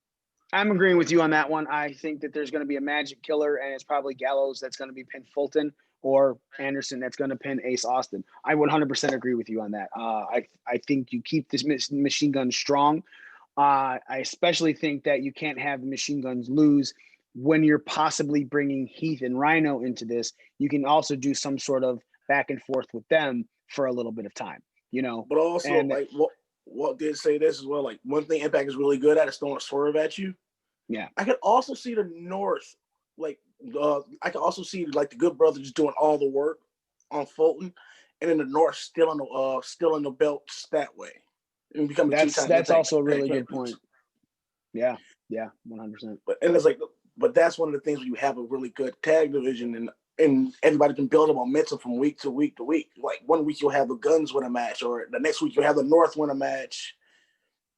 Speaker 2: I'm agreeing with you on that one. I think that there's going to be a magic killer, and it's probably Gallows that's going to be pinned Fulton, or Anderson that's going to pin Ace Austin. I 100% agree with you on that. I think you keep this Machine Gun strong. I especially think that you can't have the Machine Guns lose when you're possibly bringing Heath and Rhino into this. You can also do some sort of back and forth with them for a little bit of time,
Speaker 13: But also, Walt did say this as well. Like one thing Impact is really good at is throwing a swerve at you.
Speaker 2: Yeah.
Speaker 13: I could also see the North, like I could also see like the Good Brothers doing all the work on Fulton, and then the North still in the belts that way, and becoming two-time.
Speaker 2: That's also a really good point. Yeah, 100%.
Speaker 13: But that's one of the things where you have a really good tag division, and everybody can build a momentum from week to week to week. Like one week you'll have the Guns win a match, or the next week you'll have the North win a match,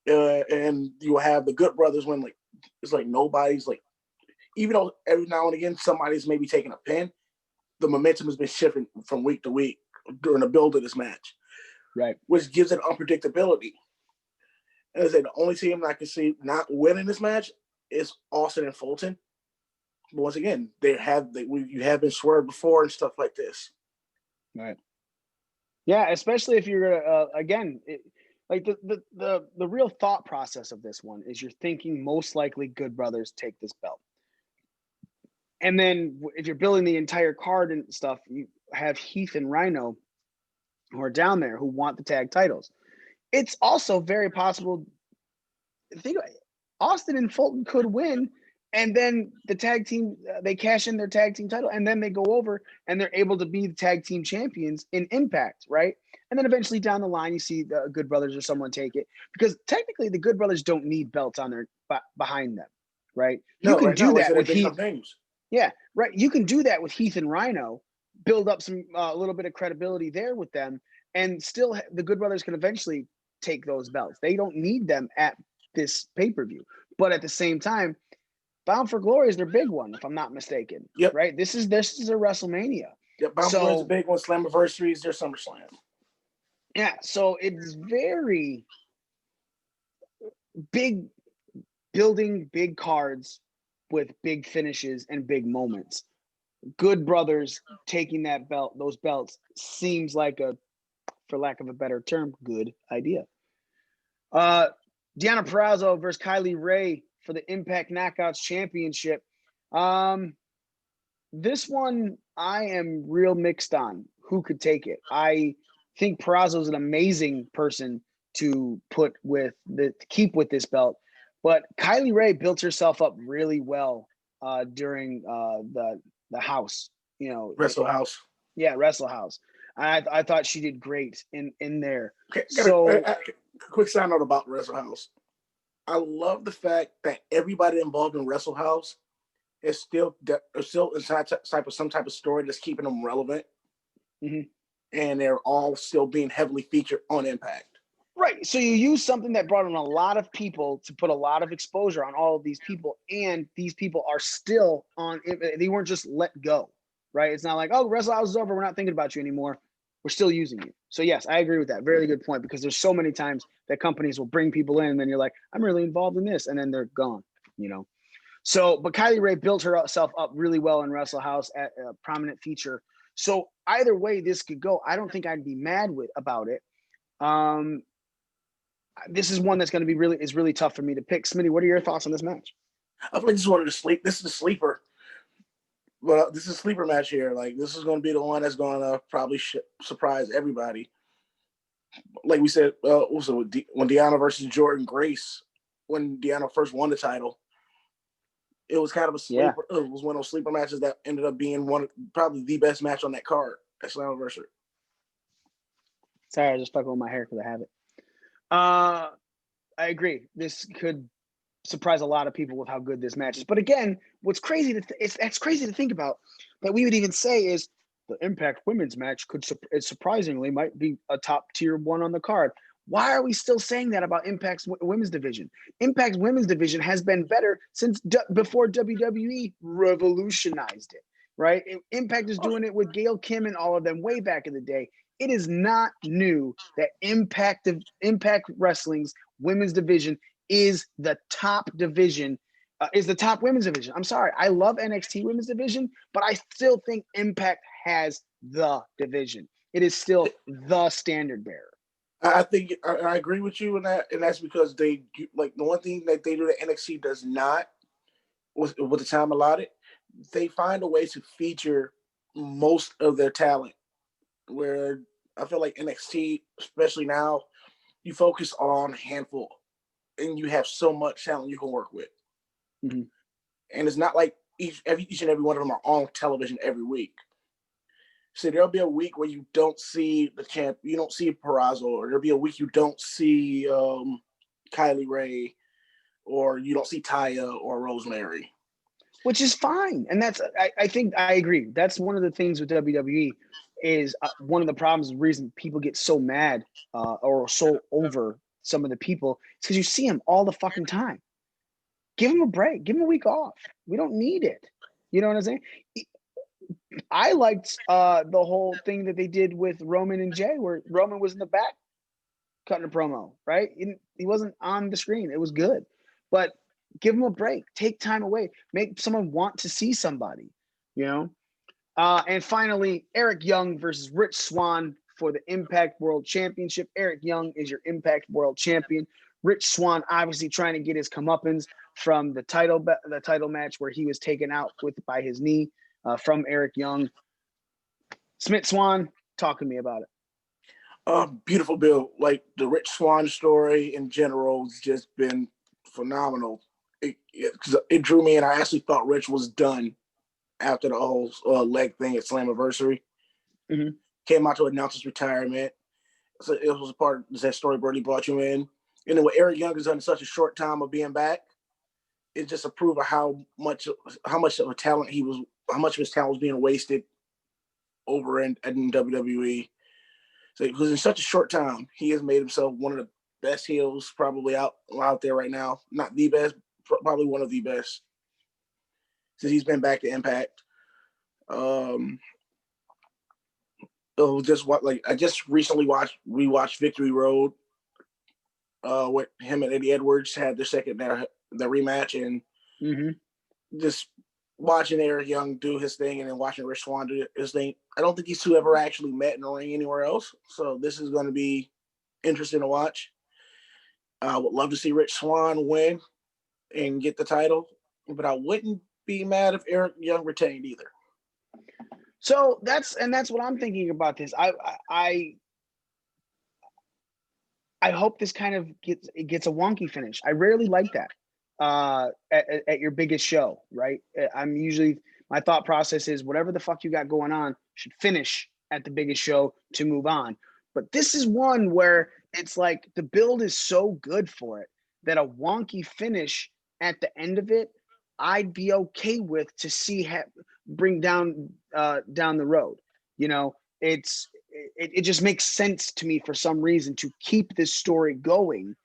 Speaker 13: and you'll have the Good Brothers win. Like it's like nobody's like, even though every now and again somebody's maybe taking a pin, the momentum has been shifting from week to week during the build of this match,
Speaker 2: right?
Speaker 13: Which gives it unpredictability. And I say the only team I can see not winning this match is Austin and Fulton. But once again, you have been swerved before and stuff like this,
Speaker 2: right? Yeah, especially if you're again. Like the real thought process of this one is you're thinking most likely Good Brothers take this belt. And then if you're building the entire card and stuff, you have Heath and Rhino who are down there who want the tag titles. It's also very possible. Austin and Fulton could win, and then the tag team, they cash in their tag team title, and then they go over and they're able to be the tag team champions in Impact, right? And then eventually down the line, you see the Good Brothers or someone take it, because technically the Good Brothers don't need belts on their behind them, right? You can do that with Heath. Yeah, right. You can do that with Heath and Rhino, build up some a little bit of credibility there with them, and still the Good Brothers can eventually take those belts. They don't need them at this pay-per-view, but at the same time, Bound for Glory is their big one, if I'm not mistaken.
Speaker 13: Yep.
Speaker 2: Right. This is a WrestleMania.
Speaker 13: Yeah, Bound for Glory is a big one. Slammiversary is their SummerSlam.
Speaker 2: Yeah, so it's very big, building big cards with big finishes and big moments. Good Brothers taking those belts seems like a, for lack of a better term, good idea. Deonna Purrazzo versus Kylie Ray for the Impact Knockouts Championship. This one I am real mixed on who could take it. I think Purrazzo is an amazing person to keep with this belt, but Kylie Ray built herself up really well during the house,
Speaker 13: Wrestle House.
Speaker 2: Yeah, Wrestle House. I thought she did great in there.
Speaker 13: Okay,
Speaker 2: so
Speaker 13: quick side note about Wrestle House. I love the fact that everybody involved in Wrestle House is still inside some type of story that's keeping them relevant.
Speaker 2: Mm-hmm.
Speaker 13: And they're all still being heavily featured on Impact.
Speaker 2: Right. So you use something that brought in a lot of people to put a lot of exposure on all of these people. And these people are still on. They weren't just let go. Right. It's not like, oh, Wrestle House is over, we're not thinking about you anymore. We're still using you. So yes, I agree with that. Very good point, because there's so many times that companies will bring people in and then you're like, I'm really involved in this. And then they're gone, So, but Kylie Ray built herself up really well in Wrestle House at a prominent feature. So either way this could go, I don't think I'd be mad about it. This is one that's going to be really tough for me to pick. Smitty, what are your thoughts on this match?
Speaker 13: I think this is a sleeper. Well, this is a sleeper match here. Like, this is going to be the one that's going to probably surprise everybody. Like we said, also when Deonna versus Jordan Grace, when Deonna first won the title, it was kind of a sleeper. Yeah. It was one of those sleeper matches that ended up being probably the best match on that card at Slammiversary.
Speaker 2: Sorry, I just fucking with my hair because I have it. I agree. This could surprise a lot of people with how good this match is. But again, what's crazy that's crazy to think about that we would even say is the Impact Women's match surprisingly might be a top tier one on the card. Why are we still saying that about Impact's women's division? Impact's women's division has been better since before WWE revolutionized it, right? Impact is doing it with Gail Kim and all of them way back in the day. It is not new that Impact Wrestling's women's division is the top division, is the top women's division. I'm sorry. I love NXT women's division, but I still think Impact has the division. It is still the standard bearer.
Speaker 13: I think I agree with you in that, and that's because they the one thing that they do that NXT does not, with the time allotted, they find a way to feature most of their talent. Where I feel like NXT, especially now, you focus on a handful, and you have so much talent you can work with.
Speaker 2: Mm-hmm.
Speaker 13: And it's not like each and every one of them are on television every week. So there'll be a week where you don't see the champ, you don't see Peraza, or there'll be a week you don't see Kylie Ray, or you don't see Taya or Rosemary.
Speaker 2: Which is fine. And that's, I think I agree. That's one of the things with WWE is one of the problems, the reason people get so mad or so over some of the people, is because you see them all the fucking time. Give them a break. Give them a week off. We don't need it. You know what I'm saying? I liked the whole thing that they did with Roman and Jay, where Roman was in the back cutting a promo, right? He wasn't on the screen. It was good. But give them a break. Take time away. Make someone want to see somebody, you know? And finally, Eric Young versus Rich Swann for the Impact World Championship. Eric Young is your Impact World Champion. Rich Swann obviously trying to get his comeuppance from the title match where he was taken out by his knee from Eric Young. Smith Swan, talk to me about it.
Speaker 13: Beautiful build. Like the Rich Swann story in general has just been phenomenal. It drew me in. I actually thought Rich was done after the whole leg thing at Slammiversary.
Speaker 2: Mm-hmm.
Speaker 13: Came out to announce his retirement. So it was a part of that story Bernie brought you in. And then what Eric Young has done in such a short time of being back, it's just a proof of how much of a talent how much of his talent was being wasted over in WWE. So because in such a short time, he has made himself one of the best heels probably out there right now. Not the best, probably one of the best since he's been back to Impact. I just recently rewatched Victory Road. With him and Eddie Edwards had their rematch, and just watching Eric Young do his thing and then watching Rich Swann do his thing. I don't think these two ever actually met in a ring anywhere else, so this is going to be interesting to watch. I would love to see Rich Swann win and get the title, but I wouldn't be mad if Eric Young retained either.
Speaker 2: So that's what I'm thinking about this. I hope this kind of gets a wonky finish. I rarely like that at your biggest show, right? I'm usually, my thought process is whatever the fuck you got going on should finish at the biggest show to move on. But this is one where it's like the build is so good for it that a wonky finish at the end of it, I'd be okay with to see bring down the road. You know, it just makes sense to me for some reason to keep this story going.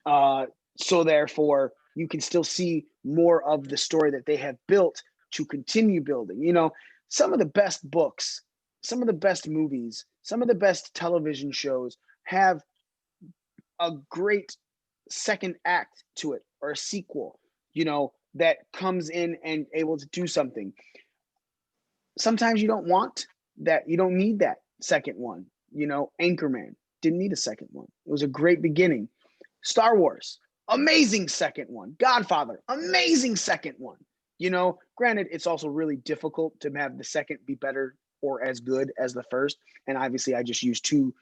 Speaker 2: So therefore you can still see more of the story that they have built to continue building. You know, some of the best books, some of the best movies, some of the best television shows have a great second act to it or a sequel, you know, that comes in and able to do something. Sometimes you don't want that. You don't need that second one. You know, Anchorman didn't need a second one. It was a great beginning. Star Wars, amazing second one. Godfather, amazing second one. You know, granted, it's also really difficult to have the second be better or as good as the first. And obviously, I just used two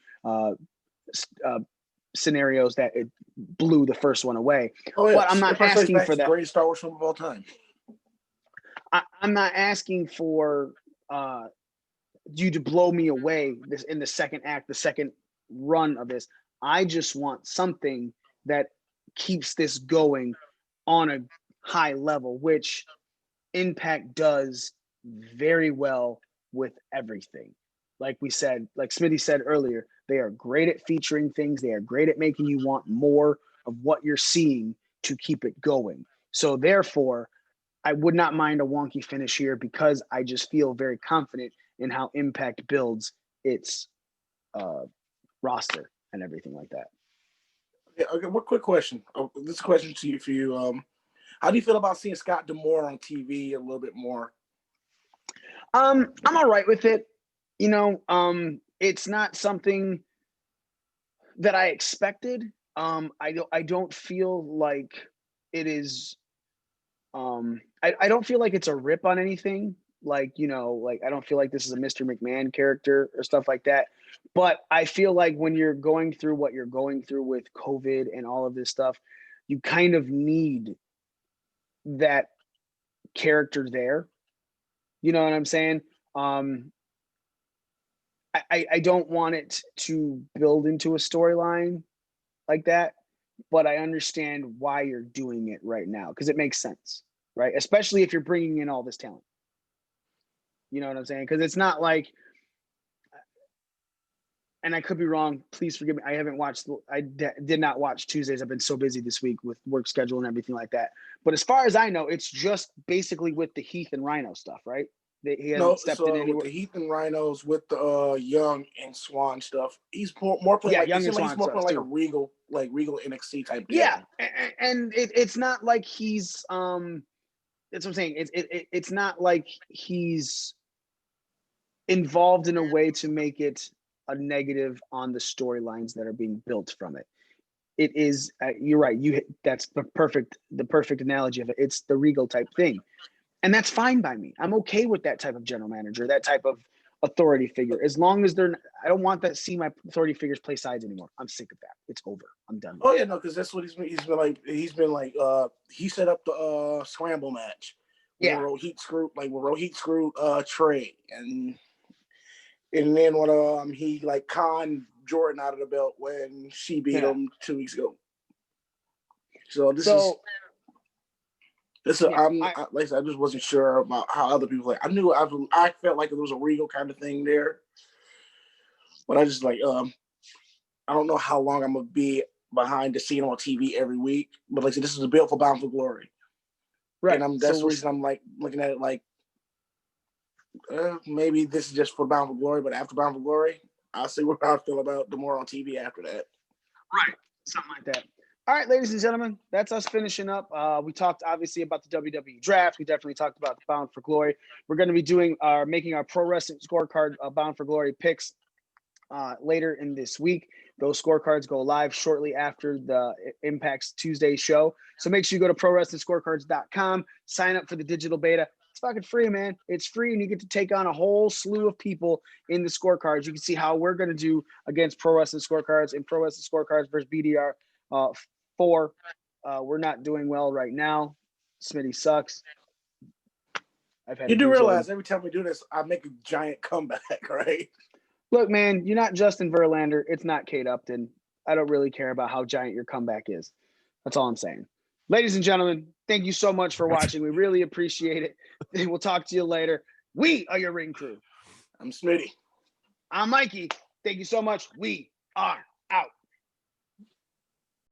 Speaker 2: scenarios that it blew the first one away.
Speaker 13: Oh, yeah.
Speaker 2: But I'm not asking for that.
Speaker 13: Greatest Star Wars film of all time.
Speaker 2: I'm not asking for you to blow me away this in the second act, the second run of this. I just want something that keeps this going on a high level, which Impact does very well with everything. Like we said, like Smitty said earlier, they are great at featuring things. They are great at making you want more of what you're seeing to keep it going. So therefore, I would not mind a wonky finish here because I just feel very confident in how Impact builds its roster and everything like that.
Speaker 13: Okay, one quick question. This question to you for you. How do you feel about seeing Scott D'Amore on TV a little bit more?
Speaker 2: I'm all right with it. You know, it's not something that I expected. I don't feel like it is. I don't feel like it's a rip on anything. like, you know, like I don't feel like this is a Mr. McMahon character or stuff like that. But I feel like when you're going through what you're going through with COVID and all of this stuff, you kind of need that character there. You know what I'm saying? I don't want it to build into a storyline like that, but I understand why you're doing it right now because it makes sense, right? Especially if you're bringing in all this talent. You know what I'm saying? Because it's not like, and I could be wrong. Please forgive me. I haven't watched. Did not watch Tuesdays. I've been so busy this week with work schedule and everything like that. But as far as I know, it's just basically with the Heath and Rhino stuff, right? He hasn't stepped in anywhere.
Speaker 13: With the Heath and Rhinos, with the Young and Swan stuff, he's more playing like
Speaker 2: Young and Swan
Speaker 13: he's more playing like
Speaker 2: too.
Speaker 13: a regal NXT type.
Speaker 2: Yeah, and it's not like he's that's what I'm saying. It's not like he's involved in a way to make it a negative on the storylines that are being built from it. It is you're right. That's the perfect analogy of it. It's the regal type thing. And that's fine by me. I'm okay with that type of general manager, that type of authority figure. As long as I don't want to see my authority figures play sides anymore. I'm sick of that. It's over. I'm done.
Speaker 13: Oh yeah, no, because that's what he's been like. He set up the scramble match.
Speaker 2: Yeah.
Speaker 13: Where Rohit screwed Trey, and then when he like conned Jordan out of the belt when she beat him 2 weeks ago. I just wasn't sure about how other people like. I felt like it was a regal kind of thing there, but I just like I don't know how long I'm gonna be behind the scene on TV every week. But like I said, this is a build for Bound for Glory,
Speaker 2: right?
Speaker 13: And that's the reason I'm like looking at it like maybe this is just for Bound for Glory, but after Bound for Glory, I'll see what I feel about the more on TV after that.
Speaker 2: Right, something like that. All right, ladies and gentlemen, that's us finishing up. We talked obviously about the WWE draft. We definitely talked about the Bound for Glory. We're going to be making our pro wrestling scorecard Bound for Glory picks later in this week. Those scorecards go live shortly after the Impact's Tuesday show. So make sure you go to ProWrestlingScorecards.com, sign up for the digital beta. It's fucking free, man. It's free, and you get to take on a whole slew of people in the scorecards. You can see how we're going to do against Pro Wrestling Scorecards and Pro Wrestling Scorecards versus BDR 4. We're not doing well right now. Smitty sucks.
Speaker 13: You do realize every time we do this, I make a giant comeback, right?
Speaker 2: Look, man, you're not Justin Verlander. It's not Kate Upton. I don't really care about how giant your comeback is. That's all I'm saying. Ladies and gentlemen, thank you so much for watching. We really appreciate it. We'll talk to you later. We are your ring crew.
Speaker 13: I'm Smitty.
Speaker 2: I'm Mikey. Thank you so much. We are out.